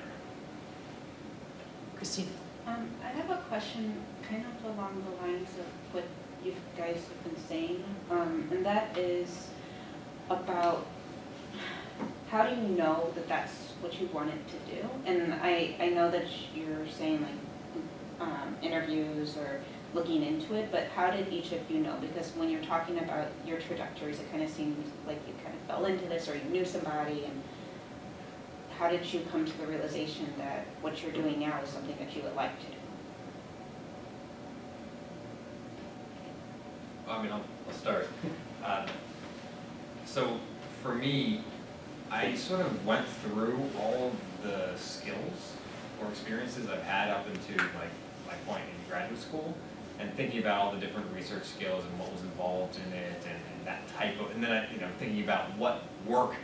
Christine. I have a question kind of along the lines of what you guys have been saying, and that is about how do you know that that's what you wanted to do? And I know that you're saying like interviews or looking into it, but how did each of you know? Because when you're talking about your trajectories, it kind of seemed like you kind of fell into this or you knew somebody, and how did you come to the realization that what you're doing now is something that you would like to do? I mean, I'll start. So for me, I sort of went through all of the skills or experiences I've had up into like my point in graduate school, and thinking about all the different research skills and what was involved in it, and that type of, and then I, thinking about what work,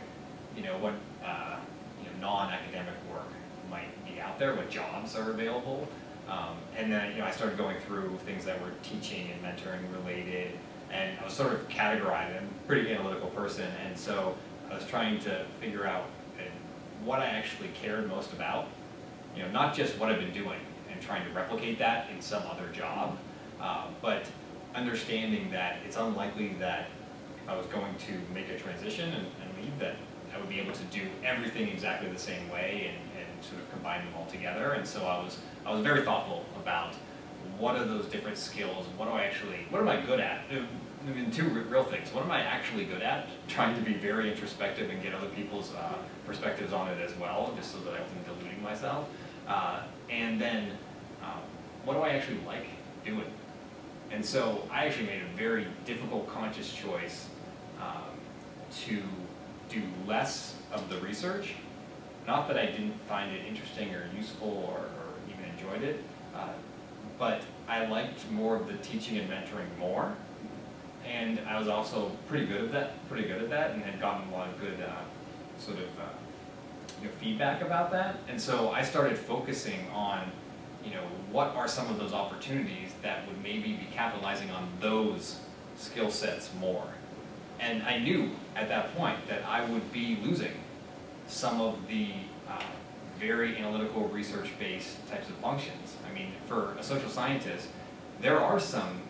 what non-academic work might be out there, what jobs are available, and then I started going through things that were teaching and mentoring related, and I was sort of categorizing. I'm a pretty analytical person, and so I was trying to figure out what I actually cared most about, not just what I've been doing and trying to replicate that in some other job, but understanding that it's unlikely that if I was going to make a transition and leave, that I would be able to do everything exactly the same way and sort of combine them all together. And so I was very thoughtful about what are those different skills, what am I good at? I mean, two real things. What am I actually good at? Trying to be very introspective and get other people's perspectives on it as well, just so that I wasn't deluding myself. And then, what do I actually like doing? And so I actually made a very difficult conscious choice to do less of the research. Not that I didn't find it interesting or useful or even enjoyed it, but I liked more of the teaching and mentoring more. And I was also pretty good at that, and had gotten a lot of good feedback about that. And so I started focusing on, what are some of those opportunities that would maybe be capitalizing on those skill sets more. And I knew at that point that I would be losing some of the very analytical, research-based types of functions. I mean, for a social scientist, there are some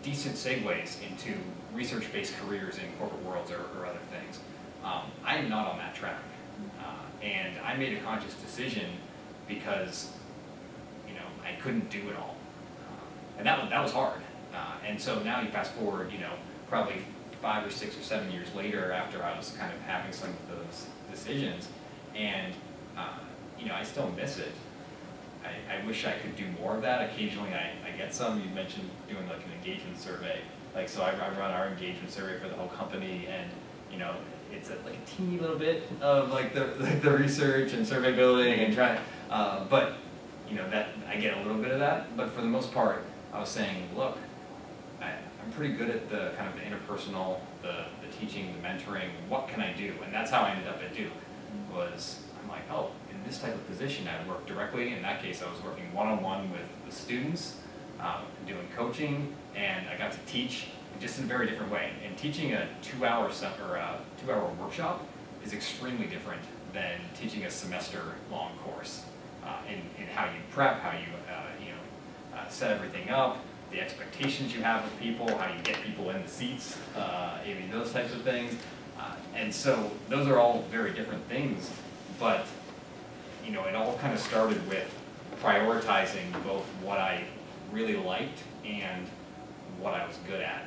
decent segues into research-based careers in corporate worlds or other things. I am not on that track. And I made a conscious decision because, I couldn't do it all. And that was hard. And so now you fast forward, probably 5 or 6 or 7 years later, after I was kind of having some of those decisions, and I still miss it. I wish I could do more of that. Occasionally I get some. You mentioned doing like an engagement survey. So I run our engagement survey for the whole company, and it's like a teeny little bit of like the research and survey building and trying, but that I get a little bit of that. But for the most part, I was saying, look, I'm pretty good at the kind of the interpersonal, the teaching, the mentoring. What can I do? And that's how I ended up at Duke. I'm like, oh, in this type of position, I work directly. In that case, I was working one-on-one with the students, doing coaching, and I got to teach just in a very different way. And teaching a 2-hour workshop is extremely different than teaching a semester-long course in how you prep, how you set everything up, the expectations you have of people, how you get people in the seats, those types of things. And so those are all very different things, but it all kind of started with prioritizing both what I really liked and what I was good at,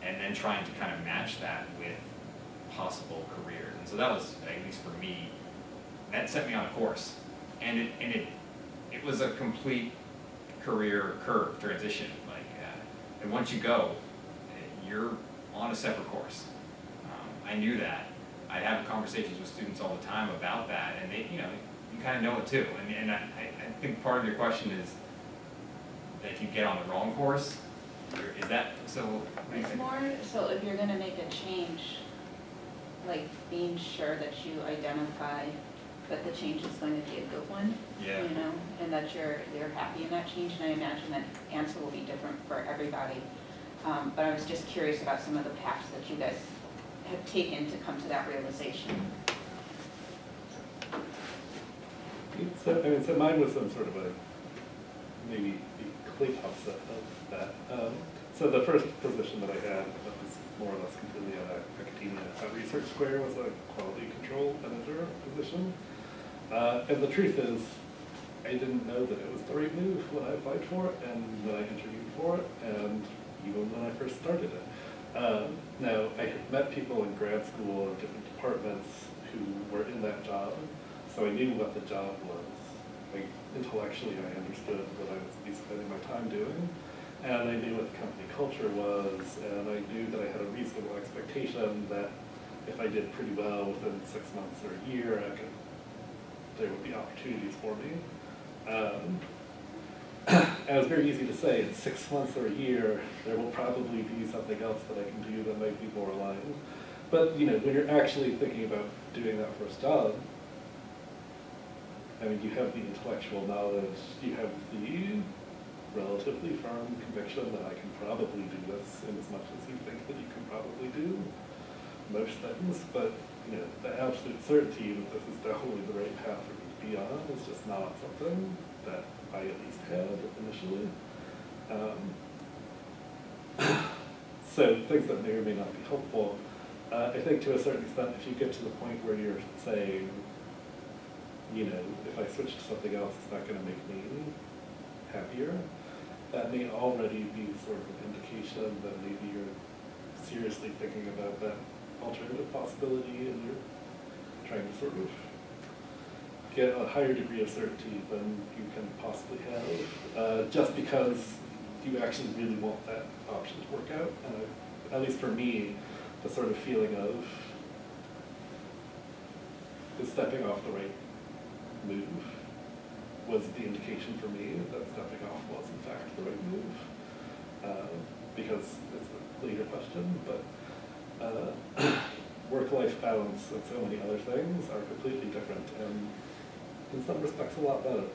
and then trying to kind of match that with possible careers. And so that was, at least for me, that set me on a course. And it was a complete career curve transition. And once you go, you're on a separate course. I knew that. I'd have conversations with students all the time about that, and they, you kind of know it too. And I think part of your question is, that if you get on the wrong course, is that, so? It's more, so if you're gonna make a change, like being sure that you identify that the change is going to be a good one, Yeah. you know, and that you're happy in that change, and I imagine that answer will be different for everybody. But I was just curious about some of the paths that you guys have taken to come to that realization. So, I mean, so mine was some sort of a, maybe the complete opposite of that. So the first position that I had that was more or less completely out of academia at Research Square was a quality control manager position. And the truth is, I didn't know that it was the right move when I applied for it and when I interviewed for it, and even when I first started it. Now, I had met people in grad school in different departments who were in that job, so I knew what the job was. Like, intellectually, I understood what I was be spending my time doing, and I knew what the company culture was, and I knew that I had a reasonable expectation that if I did pretty well within 6 months or a year, there would be opportunities for me. And it's very easy to say, in 6 months or a year, there will probably be something else that I can do that might be more aligned. But, you know, when you're actually thinking about doing that first job, I mean, you have the intellectual knowledge, you have the relatively firm conviction that I can probably do this in as much as you think that you can probably do most things, but, you know, the absolute certainty that this is definitely the right path for me to be on is just not something that I at least had initially. So things that may or may not be helpful. I think to a certain extent, if you get to the point where you're saying, you know, if I switch to something else, it's not going to make me happier, that may already be sort of an indication that maybe you're seriously thinking about that alternative possibility and you're trying to sort of get a higher degree of certainty than you can possibly have, just because you actually really want that option to work out. At least for me, the sort of feeling of is stepping off the right move was the indication for me that stepping off was in fact the right move. Because it's a later question, but work-life balance and so many other things are completely different and in some respects a lot better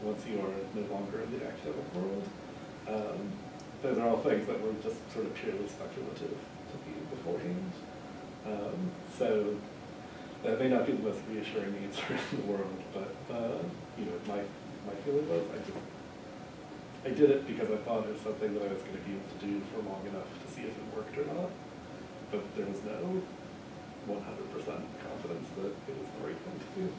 once you are no longer in the academic world. Those are all things that were just sort of purely speculative to me beforehand. So that may not be the most reassuring answer in the world, but you know, my feeling was I did it because I thought it was something that I was going to be able to do for long enough to see if it worked or not. But there was no 100% confidence that it was the right thing to do.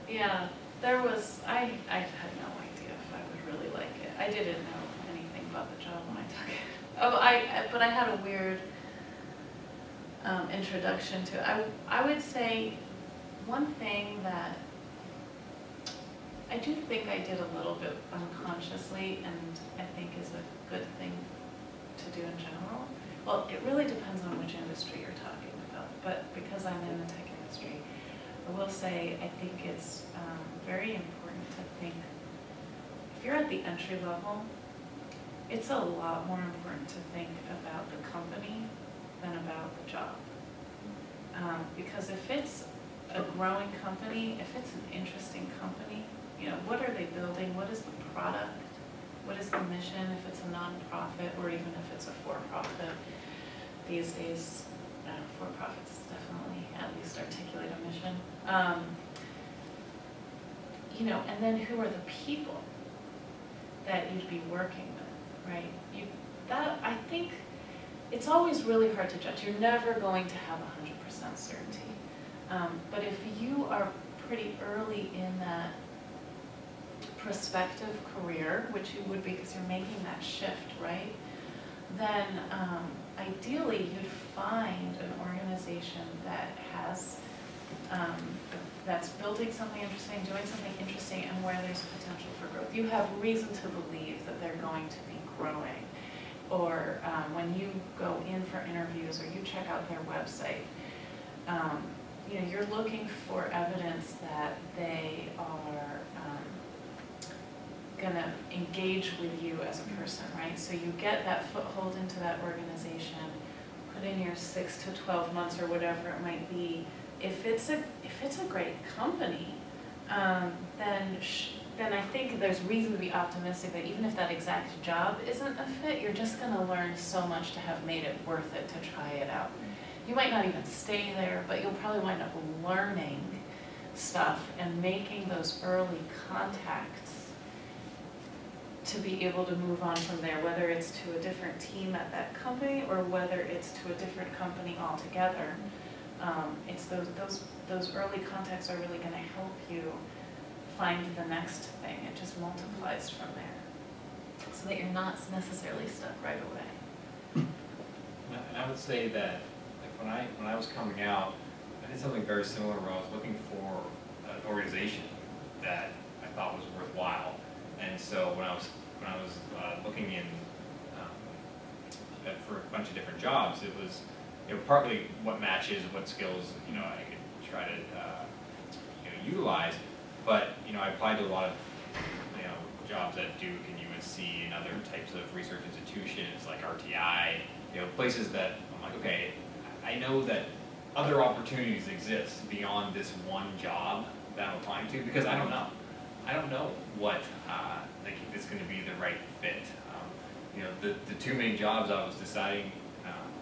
Yeah, there was, I had no idea if I would really like it. I didn't know anything about the job when I took it. But I had a weird introduction to it. I would say one thing that I do think I did a little bit unconsciously, and I think is a good thing to do in general. Well, it really depends on which industry you're talking about, but because I'm in the tech industry, I will say I think it's very important to think, if you're at the entry level, it's a lot more important to think about the company than about the job. Because if it's a growing company, if it's an interesting company, you know, what are they building? What is the product? What is the mission? If it's a nonprofit or even if it's a for-profit, these days, for-profits definitely at least articulate a mission. You know, and then who are the people that you'd be working with, right? I think it's always really hard to judge. You're never going to have 100% certainty. But if you are pretty early in that prospective career, which you would be because you're making that shift, right? Then ideally you'd find an organization that has, that's building something interesting, doing something interesting, and where there's potential for growth. You have reason to believe that they're going to be growing. Or when you go in for interviews or you check out their website, you know, you're looking for evidence that they are gonna engage with you as a person, right? So you get that foothold into that organization, put in your 6 to 12 months or whatever it might be. If it's a great company, then I think there's reason to be optimistic that even if that exact job isn't a fit, you're just gonna learn so much to have made it worth it to try it out. You might not even stay there, but you'll probably wind up learning stuff and making those early contacts to be able to move on from there, whether it's to a different team at that company or whether it's to a different company altogether. It's those early contacts are really going to help you find the next thing. It just multiplies from there, so that you're not necessarily stuck right away. And I would say that, like when I was coming out, I did something very similar where I was looking for an organization that I thought was worthwhile. And so when I was looking in for a bunch of different jobs, it was, you know, partly what matches, what skills, you know, I could try to utilize. But you know, I applied to a lot of jobs at Duke and UNC and other types of research institutions like RTI, places that I'm like, okay, I know that other opportunities exist beyond this one job that I'm applying to, because I don't know. I don't know what like if it's going to be the right fit. The two main jobs I was deciding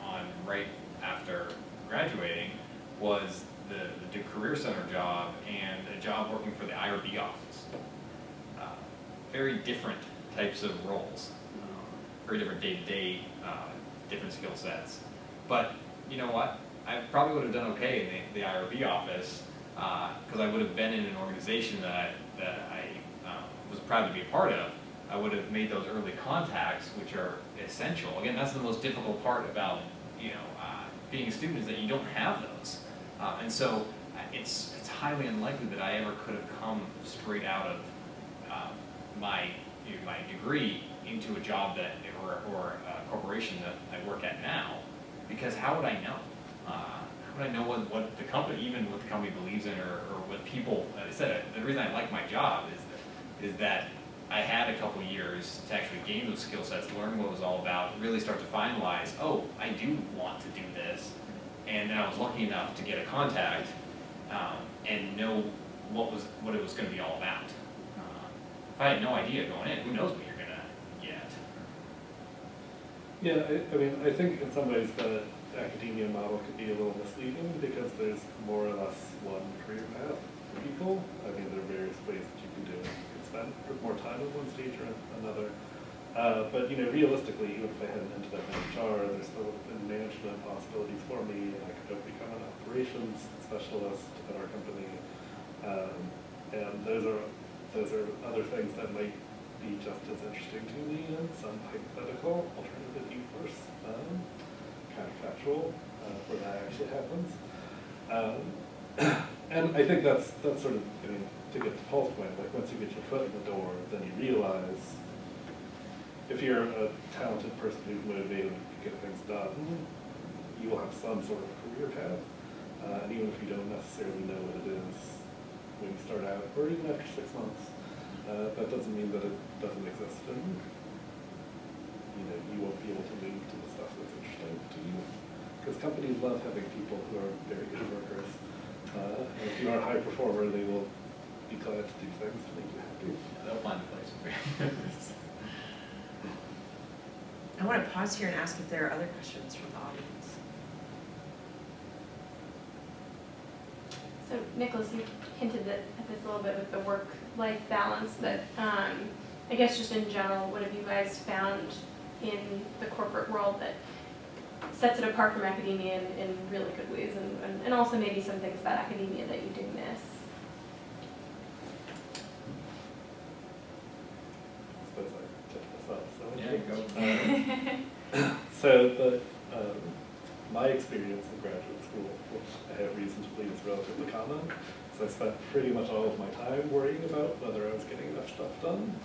on right after graduating was the Duke Career Center job and a job working for the IRB office. Very different types of roles, very different day-to-day, different skill sets. But you know what? I probably would have done okay in the IRB office because I would have been in an organization that I was proud to be a part of. I would have made those early contacts, which are essential. Again, that's the most difficult part about being a student, is that you don't have those, and so it's highly unlikely that I ever could have come straight out of my degree into a job that or a corporation that I work at now, because how would I know? How would I know what the company, even what the company believes in, or what people? As I said, the reason I like my job is that I had a couple years to actually gain those skill sets, learn what it was all about, really start to finalize, oh, I do want to do this. And then I was lucky enough to get a contact and know what it was going to be all about. If I had no idea going in, who knows what you're going to get? Yeah, I mean, I think in some ways the academia model could be a little misleading because there's more or less one career path for people. I mean, there are various ways that you can do it. You can spend more time at one stage or another. But realistically, even if I hadn't ended up in HR, there's still been management possibilities for me, and I could become an operations specialist at our company. And those are other things that might be just as interesting to me in some hypothetical alternative universe, counterfactual, where that actually happens. And I think that's sort of, to get to Paul's point, like once you get your foot in the door, then you realize if you're a talented person who's motivated to get things done, you will have some sort of career path. And even if you don't necessarily know what it is when you start out, or even after 6 months, that doesn't mean that it doesn't exist, and you won't be able to move to the stuff that's interesting to you. Because companies love having people who are very good workers. And if you are a high performer, they will be glad to do things to make you happy. Yeah, they'll find a place for you. I want to pause here and ask if there are other questions from the audience. So Nicholas, you hinted at this a little bit with the work-life balance, but I guess just in general, what have you guys found in the corporate world that sets it apart from academia in really good ways, and also maybe some things about academia that you do miss? I suppose I took this up. Yeah, go. So my experience in graduate school, which I have reason to believe is relatively common, is I spent pretty much all of my time worrying about whether I was getting enough stuff done.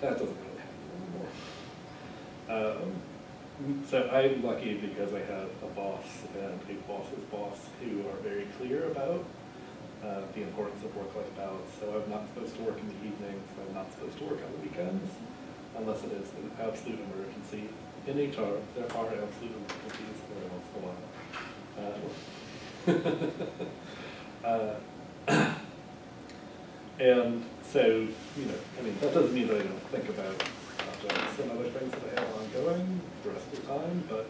That doesn't really happen anymore. So I'm lucky because I have a boss and a boss's boss who are very clear about the importance of work-life balance. So I'm not supposed to work in the evenings, I'm not supposed to work on the weekends, unless it is an absolute emergency. In HR, there are absolute emergencies every once in a while. And so, you know, I mean, that doesn't mean that I don't think about projects and other things that I have ongoing the rest of the time, but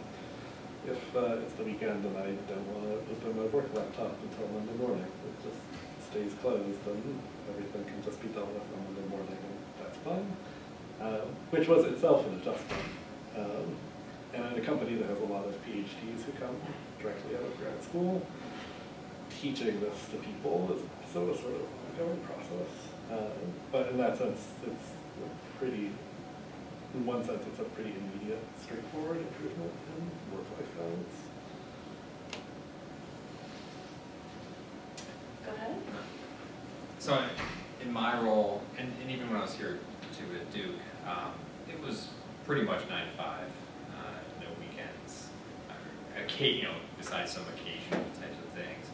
if it's the weekend and I don't want to open my work laptop until Monday morning, it just stays closed, then everything can just be dealt with on Monday morning, and that's fine. Which was itself an adjustment. And in a company that has a lot of PhDs who come directly out of grad school, teaching this to people is also a sort of ongoing process. But in that sense, it's pretty, in one sense, it's a pretty immediate, straightforward improvement in work-life balance. Go ahead. So in my role, and even when I was here too at Duke, it was pretty much 9 to 5, no weekends, you know, besides some occasional types of things,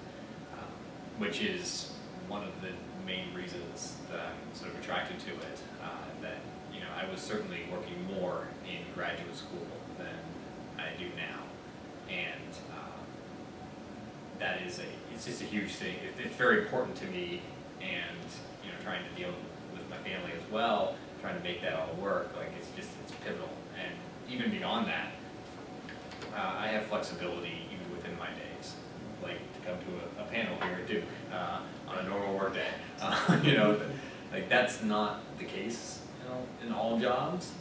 which is one of the main reasons that I'm sort of attracted to it. That, you know, I was certainly working more in graduate school than I do now, and that is it's just a huge thing. It's very important to me, and you know, trying to deal with my family as well, trying to make that all work. Like it's pivotal, and even beyond that, I have flexibility even within my days, like to come to a panel here at Duke on a normal work day. You know, like that's not the case, you know, in all jobs,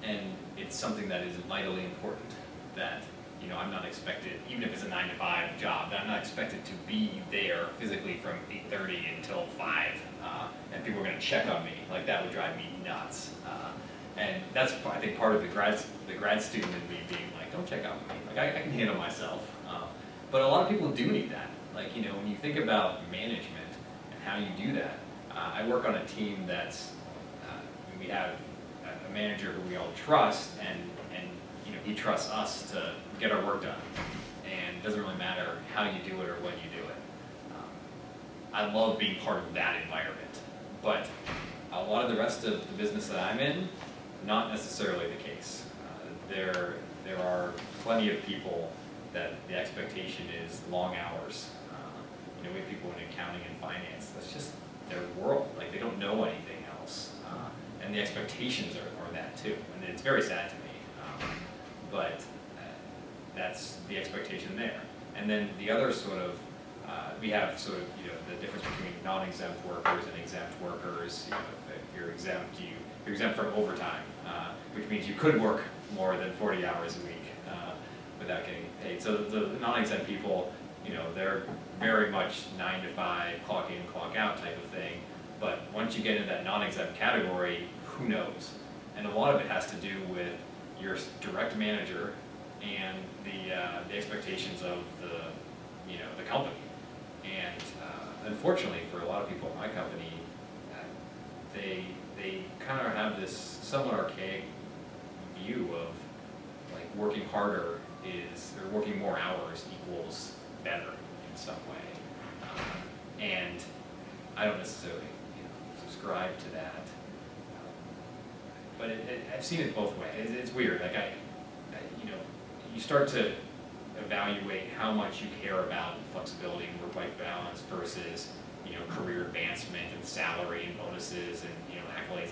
and it's something that is vitally important. That, you know, I'm not expected, even if it's a 9 to 5 job, that I'm not expected to be there physically from 8:30 until 5, and people are going to check on me. Like that would drive me nuts. And that's, I think, part of the grad student in me being like, don't check out on me. Like I can handle myself. But a lot of people do need that. Like, you know, when you think about management and how you do that, I work on a team that's, we have a manager who we all trust, and you know, he trusts us to get our work done. And it doesn't really matter how you do it or when you do it. I love being part of that environment. But a lot of the rest of the business that I'm in, not necessarily the case. There are plenty of people that the expectation is long hours. You know, we have people in accounting and finance. That's just their world. Like they don't know anything else, and the expectations are that too. And it's very sad to me, but that's the expectation there. And then the other sort of we have sort of, you know, the difference between non-exempt workers and exempt workers. You know, if you're exempt, you're exempt from overtime, which means you could work more than 40 hours a week without getting paid. So the non-exempt people, you know, they're very much 9 to 5, clock in, clock out type of thing. But once you get into that non-exempt category, who knows? And a lot of it has to do with your direct manager and the expectations of the, you know, the company. And unfortunately, for a lot of people in my company, they kind of have this somewhat archaic view of like working harder or working more hours equals better in some way. And I don't necessarily, you know, subscribe to that. But I've seen it both ways. It's weird. Like you know, you start to evaluate how much you care about flexibility and work-life balance versus, you know, career advancement and salary and bonuses and, you know, accolades.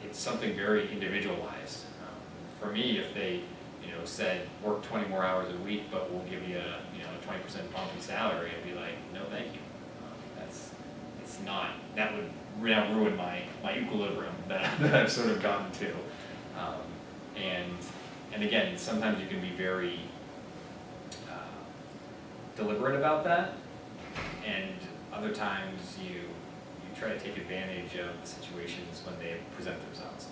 It's something very individualized. For me, if they, you know, said work 20 more hours a week, but we'll give you a, you know, a 20% bump in salary, I'd be like, no, thank you. It's not. That would now ruin my equilibrium that I've sort of gotten to. And again, sometimes you can be very deliberate about that, and other times you try to take advantage of the situations when they present themselves.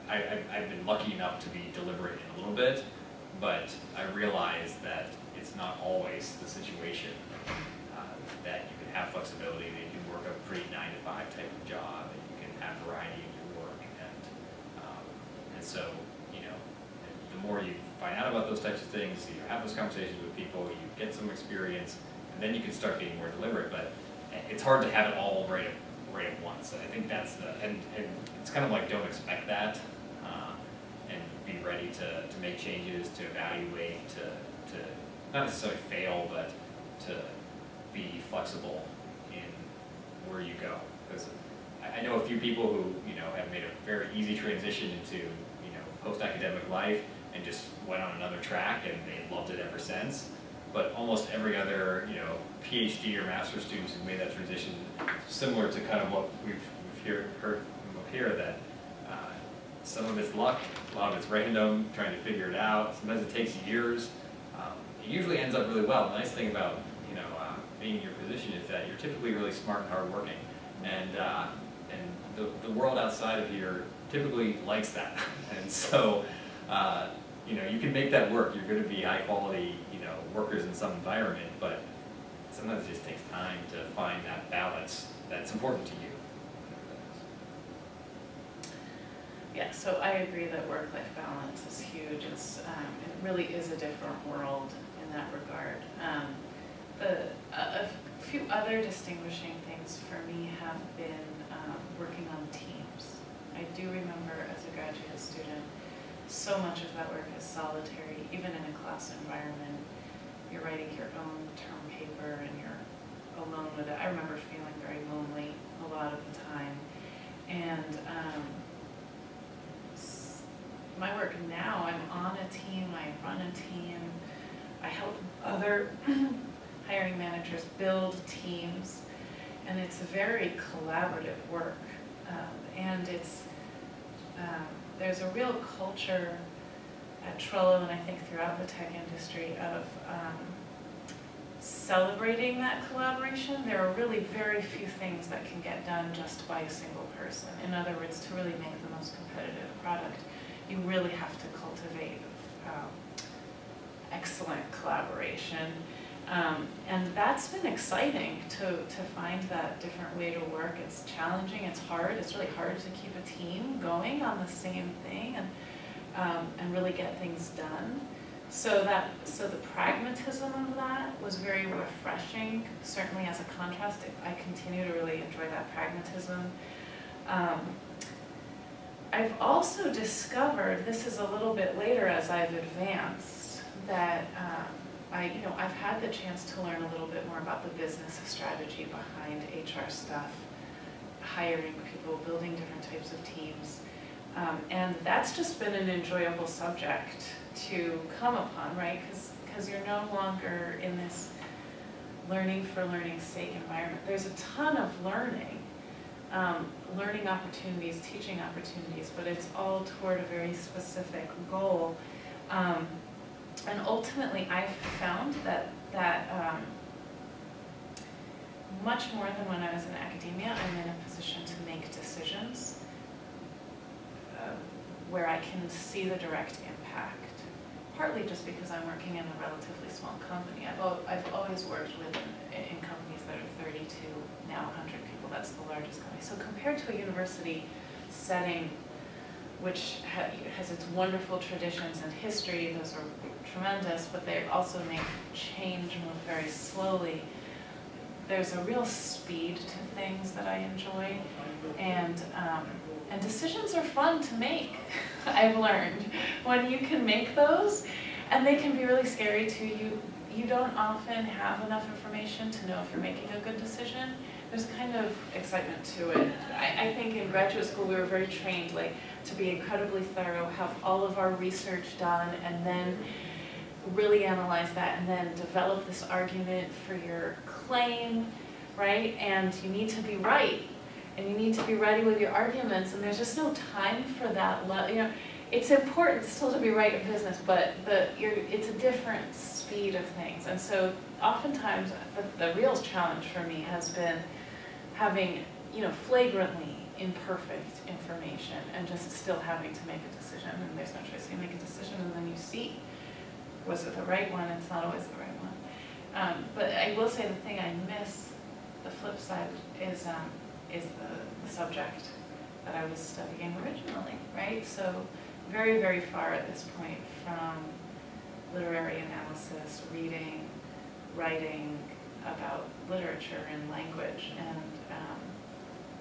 I've been lucky enough to be deliberate in a little bit, but I realize that it's not always the situation, that you can have flexibility, that you can work a pretty 9 to 5 type of job, and you can have variety in your work, and so, you know, the more you find out about those types of things, you have those conversations with people, you get some experience, and then you can start being more deliberate. But it's hard to have it all right at once. I think that's and it's kind of like don't expect that, and be ready to make changes, to evaluate, to not necessarily fail, but to be flexible in where you go. Because I know a few people who have made a very easy transition into post-academic life and just went on another track, and they've loved it ever since. But almost every other PhD or master's students who've made that transition, similar to kind of what we've heard from up here, that some of it's luck, a lot of it's random, trying to figure it out. Sometimes it takes years. It usually ends up really well. The nice thing about being in your position is that you're typically really smart and hardworking, and the world outside of here typically likes that. And so you can make that work. You're going to be high quality workers in some environment, but sometimes it just takes time to find that balance that's important to you. Yeah, so I agree that work-life balance is huge. It really is a different world in that regard. A few other distinguishing things for me have been working on teams. I do remember as a graduate student, so much of that work is solitary, even in a class environment. You're writing your own term paper and you're alone with it. I remember feeling very lonely a lot of the time. And my work now, I'm on a team, I run a team, I help other hiring managers build teams, and it's a very collaborative work. And there's a real culture at Trello, and I think throughout the tech industry, of celebrating that collaboration. There are really very few things that can get done just by a single person. In other words, to really make the most competitive product, you really have to cultivate excellent collaboration. And that's been exciting to find that different way to work. It's challenging, it's hard, it's really hard to keep a team going on the same thing and really get things done. So the pragmatism of that was very refreshing. Certainly as a contrast, I continue to really enjoy that pragmatism. I've also discovered, this is a little bit later as I've advanced, that I've had the chance to learn a little bit more about the business strategy behind HR stuff, hiring people, building different types of teams. And that's just been an enjoyable subject to come upon, right? Because you're no longer in this learning for learning's sake environment. There's a ton of learning, learning opportunities, teaching opportunities, but it's all toward a very specific goal. And ultimately, I've found that much more than when I was in academia, I'm in a position to make decisions where I can see the direct impact. Partly just because I'm working in a relatively small company. I've always worked in companies that are 30 to now 100 people. That's the largest company. So compared to a university setting, which has its wonderful traditions and history, those are tremendous, but they also make change move very slowly. There's a real speed to things that I enjoy, and decisions are fun to make, I've learned. When you can make those, and they can be really scary too. You don't often have enough information to know if you're making a good decision. There's a kind of excitement to it. I think in graduate school we were very trained to be incredibly thorough, have all of our research done, and then really analyze that, and then develop this argument for your claim, right? And you need to be right, and you need to be ready with your arguments, and there's just no time for that. It's important still to be right in business, but it's a different speed of things. And so oftentimes the real challenge for me has been having flagrantly imperfect information and just still having to make a decision. And there's no choice. You make a decision and then you see, was it the right one? It's not always the right one. But I will say the thing I miss, the flip side, is the subject that I was studying originally, right? So very, very far at this point from literary analysis, reading, writing about literature and language, and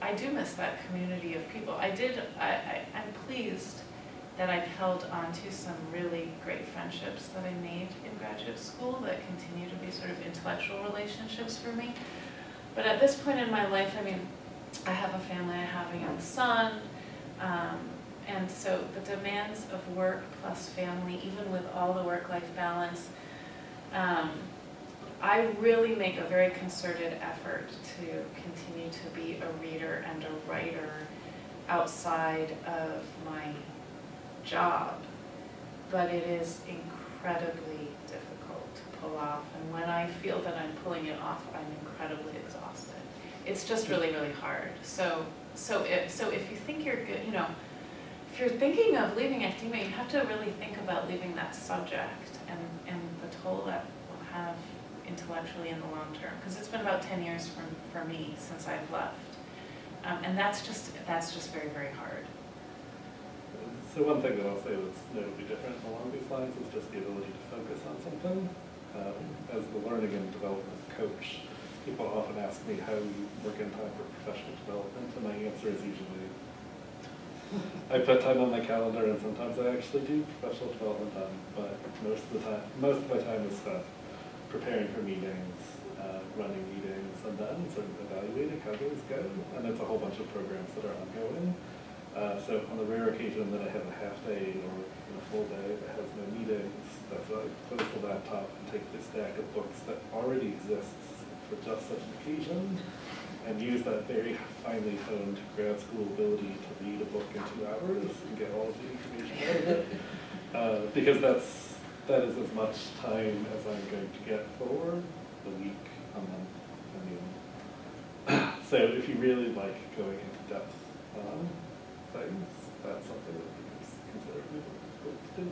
I do miss that community of people. I'm pleased that I've held on to some really great friendships that I made in graduate school that continue to be sort of intellectual relationships for me. But at this point in my life, I mean, I have a family, I have a young son, and so the demands of work plus family, even with all the work-life balance, I really make a very concerted effort to continue to be a reader and a writer outside of my job, but it is incredibly difficult to pull off, and when I feel that I'm pulling it off, I'm incredibly exhausted. It's just really, really hard. So if you think you're good, you know, if you're thinking of leaving academia, you have to really think about leaving that subject and the toll that will have intellectually in the long term, because it's been about 10 years for me since I've left, and that's just very, very hard. So one thing that I'll say that's notably different along these lines is just the ability to focus on something. As the learning and development coach, people often ask me how you work in time for professional development, and my answer is usually, I put time on my calendar, and sometimes I actually do professional development time, but most of my time is spent preparing for meetings, running meetings, and then sort of evaluating how those go, and it's a whole bunch of programs that are ongoing. So on the rare occasion that I have a half day or a full day that has no meetings, that's when I close the laptop and take the stack of books that already exists for just such an occasion, and use that very finely honed grad school ability to read a book in 2 hours and get all of the information out of it, because that is as much time as I'm going to get for the week, a month, and even. So if you really like going into depth on things, that's something that becomes considerably difficult to do.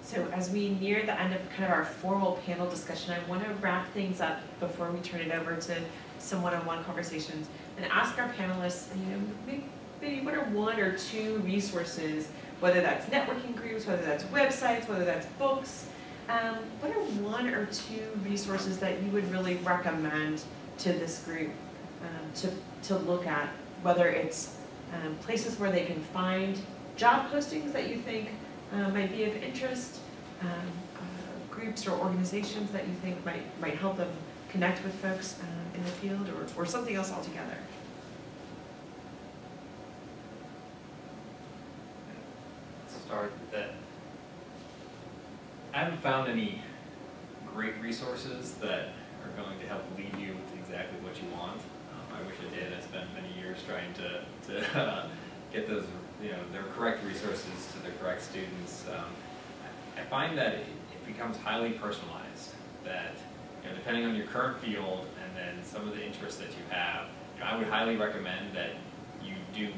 So as we near the end of kind of our formal panel discussion, I want to wrap things up before we turn it over to some one-on-one conversations and ask our panelists, you know, maybe what are 1 or 2 resources, whether that's networking groups, whether that's websites, whether that's books, what are 1 or 2 resources that you would really recommend to this group to look at, whether it's places where they can find job postings that you think might be of interest, groups or organizations that you think might help them connect with folks in the field, or something else altogether? Let's start with that. I haven't found any great resources that are going to help lead you to exactly what you want. I wish I did. I spent many years trying to get those, you know, their correct resources to their correct students. I find that it becomes highly personalized. That, you know, depending on your current field and then some of the interests that you have, you know, I would highly recommend that you do,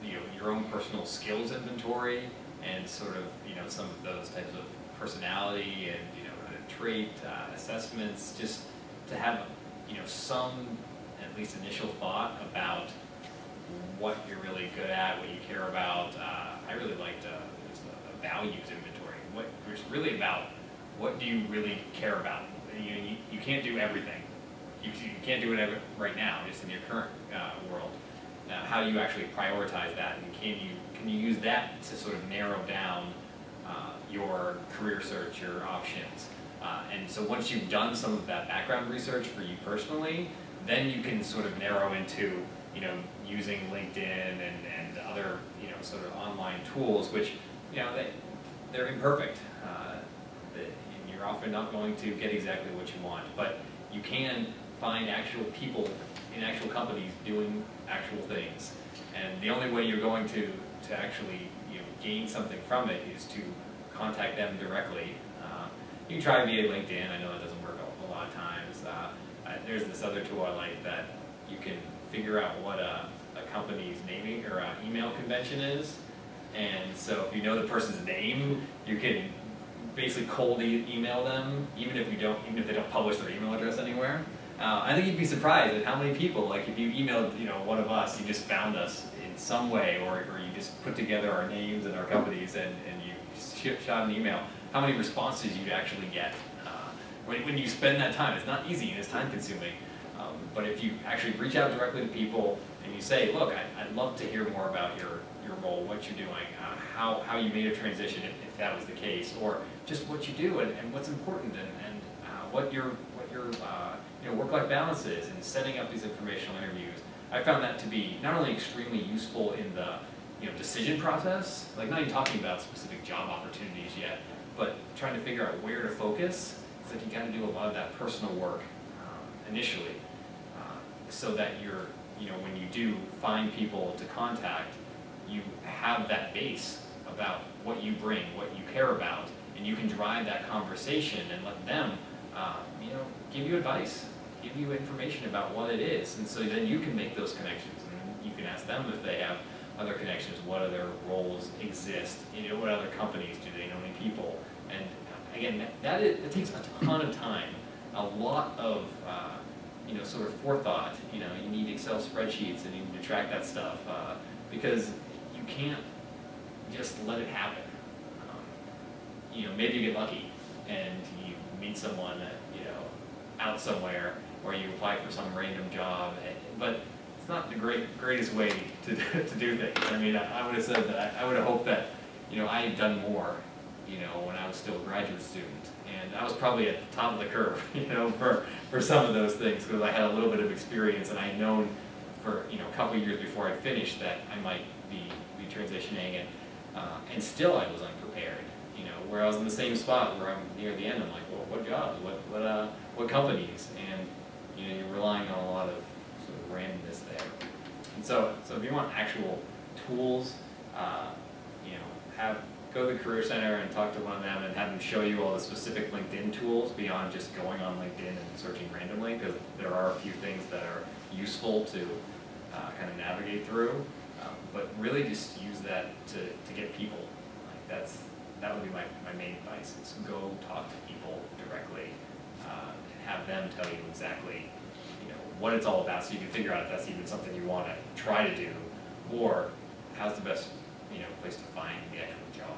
you know, your own personal skills inventory and sort of, you know, some of those types of personality and, you know, kind of trait assessments, just to have, you know, some at least initial thought about what you're really good at, what you care about. I really liked a values inventory. It's really about what do you really care about. You can't do everything. You can't do it right now, just in your current world. Now, how do you actually prioritize that, and can you use that to sort of narrow down your career search, your options? And so once you've done some of that background research for you personally, then you can sort of narrow into, you know, using LinkedIn and other, you know, sort of online tools, which, you know, they're imperfect. And you're often not going to get exactly what you want, but you can find actual people in actual companies doing actual things. And the only way you're going to actually, you know, gain something from it is to contact them directly. You can try via LinkedIn. I know that doesn't work a lot of times. There's this other tool I like that you can figure out what a company's naming or email convention is. And so if you know the person's name, you can basically cold email them, even if they don't publish their email address anywhere. I think you'd be surprised at how many people, like if you emailed, one of us, you just found us in some way, or you just put together our names and our companies and you shot an email, how many responses you'd actually get. When you spend that time, it's not easy and it's time consuming. But if you actually reach out directly to people and you say, look, I'd love to hear more about your role, what you're doing, how you made a transition if that was the case, or just what you do and what's important and what your work-life balance is, and setting up these informational interviews. I found that to be not only extremely useful in the decision process, like not even talking about specific job opportunities yet, but trying to figure out where to focus. It's like you got to do a lot of that personal work initially, so that when you do find people to contact, you have that base about what you bring, what you care about, and you can drive that conversation and let them, give you advice, give you information about what it is, and so then you can make those connections, and you can ask them if they have other connections, what other roles exist, what other companies, do they know any people, and again, that takes a ton of time, a lot of sort of forethought. You need Excel spreadsheets and you need to track that stuff because you can't just let it happen. Maybe you get lucky and you meet someone out somewhere, or you apply for some random job, but it's not the greatest way to do things. I mean, I would have said that I would have hoped that I had done more when I was still a graduate student, and I was probably at the top of the curve for some of those things, because I had a little bit of experience and I had known for a couple of years before I finished that I might be transitioning, and still I was unprepared. Where I was in the same spot where I'm near the end, I'm like, well, what jobs, what companies, and you're relying on a lot of sort of randomness there. And so if you want actual tools, go to the Career Center and talk to one of them and have them show you all the specific LinkedIn tools beyond just going on LinkedIn and searching randomly, because there are a few things that are useful to kind of navigate through, but really just use that to get people. Like that would be my main advice, is go talk to people directly and have them tell you exactly what it's all about, so you can figure out if that's even something you want to try to do, or how's the best place to find the actual job.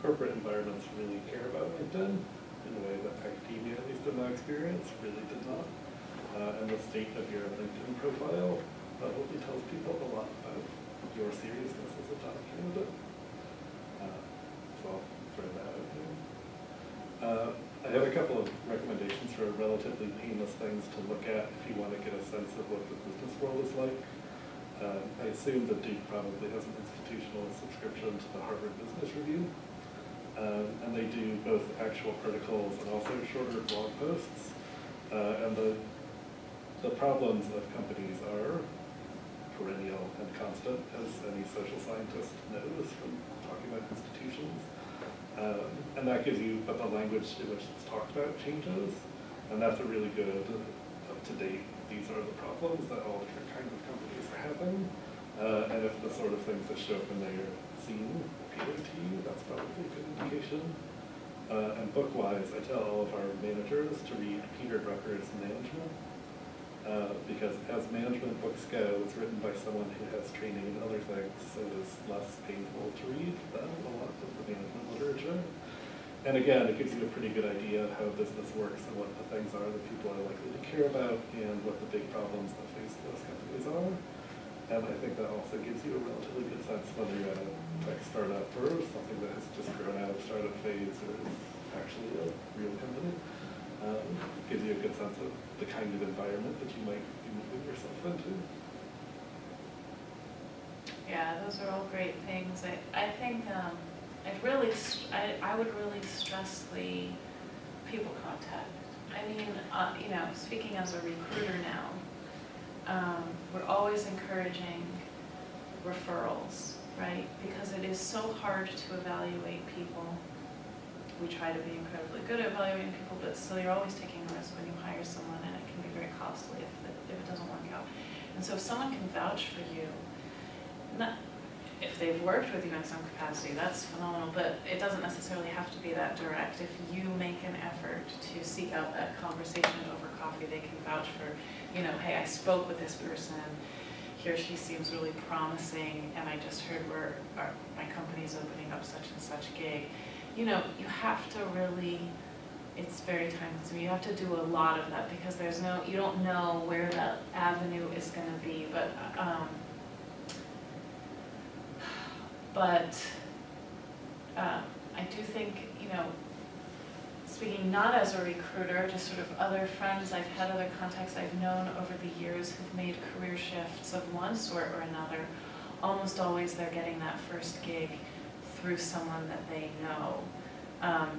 Corporate environments really care about LinkedIn in a way that academia, at least in my experience, really did not. And the state of your LinkedIn profile probably tells people a lot about your seriousness as a job candidate. So I'll throw that out there. I have a couple of recommendations for relatively painless things to look at if you want to get a sense of what the business world is like. I assume that Duke probably has an institutional subscription to the Harvard Business Review. And they do both actual articles and also shorter blog posts. And the problems of companies are perennial and constant, as any social scientist knows from talking about institutions. And that gives you, but the language in which it's talked about changes. And that's a really good, up-to-date, these are the problems that all different kinds of companies are having. And if the sort of things that show up in there seem appealing to you, that's probably a good indication. And book-wise, I tell all of our managers to read Peter Drucker's Management, because as management books go, it's written by someone who has training in other things, so it's less painful to read than a lot of the management literature. And again, it gives you a pretty good idea of how business works and what the things are that people are likely to care about and what the big problems that face those companies are. And I think that also gives you a relatively good sense whether you're at a tech startup or something that has just grown out of startup phase or is actually a real company. Gives you a good sense of the kind of environment that you might be moving yourself into. Yeah, those are all great things. I think I would really stress the people contact. I mean, speaking as a recruiter now, we're always encouraging referrals, right? Because it is so hard to evaluate people. We try to be incredibly good at evaluating people, but still you're always taking a risk when you hire someone, and it can be very costly if it doesn't work out. And so if someone can vouch for you, if they've worked with you in some capacity, that's phenomenal, but it doesn't necessarily have to be that direct. If you make an effort to seek out that conversation over coffee, they can vouch for, you know, hey, I spoke with this person, he or she seems really promising, and I just heard my company's opening up such and such gig. You know, you have to really, it's very time consuming. You have to do a lot of that because there's no, you don't know where that avenue is going to be, but I do think, you know, speaking not as a recruiter, just sort of other friends, I've had other contacts I've known over the years who've made career shifts of one sort or another. Almost always they're getting that first gig through someone that they know.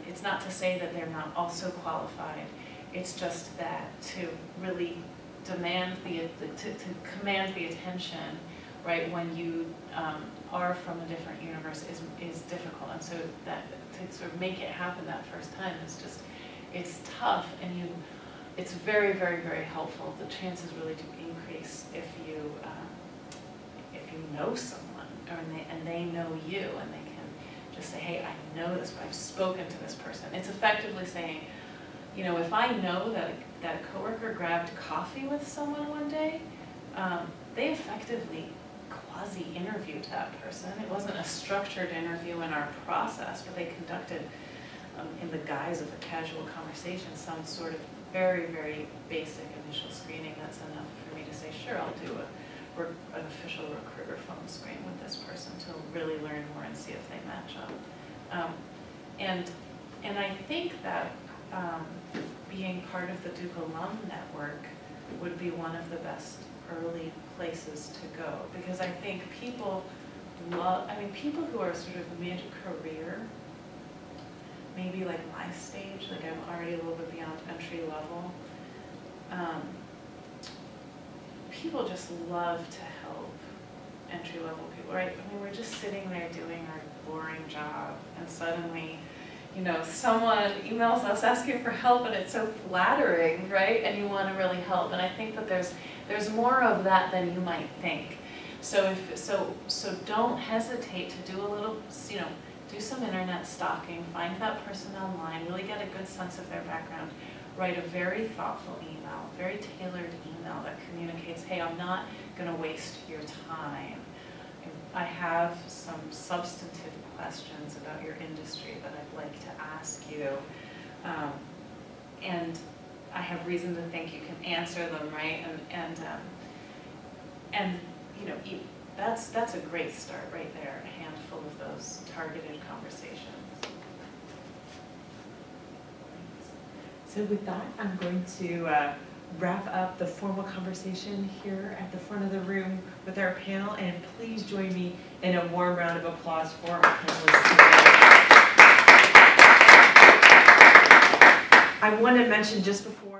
It's not to say that they're not also qualified. It's just that to really demand to command the attention, right, when you are from a different universe is difficult. And so that to sort of make it happen that first time is just, it's tough, and it's very, very, very helpful. The chances really do increase if you know someone, and they know you, and they can just say, hey, I know this, I've spoken to this person. It's effectively saying, you know, if I know that a coworker grabbed coffee with someone one day, they effectively quasi-interviewed that person. It wasn't a structured interview in our process, but they conducted, in the guise of a casual conversation, some sort of very, very basic initial screening that's enough for me to say, sure, I'll do an official recruiter phone screen with this person to really learn more and see if they match up. And I think that being part of the Duke Alum Network would be one of the best early places to go, because I think people people who are sort of mid-career, maybe like my stage, like I'm already a little bit beyond entry level, people just love to help entry-level people, right? I mean, we're just sitting there doing our boring job, and suddenly, you know, someone emails us asking for help, and it's so flattering, right? And you want to really help. And I think that there's more of that than you might think. So so don't hesitate to do a little, you know, do some internet stalking, find that person online, really get a good sense of their background, write a very thoughtful email, very tailored email that communicates, hey, I'm not going to waste your time. I have some substantive questions about your industry that I'd like to ask you, and I have reason to think you can answer them, right? And you know, that's a great start right there. A handful of those targeted conversations. So with that, I'm going to wrap up the formal conversation here at the front of the room with our panel, and please join me in a warm round of applause for our panelists today. I want to mention just before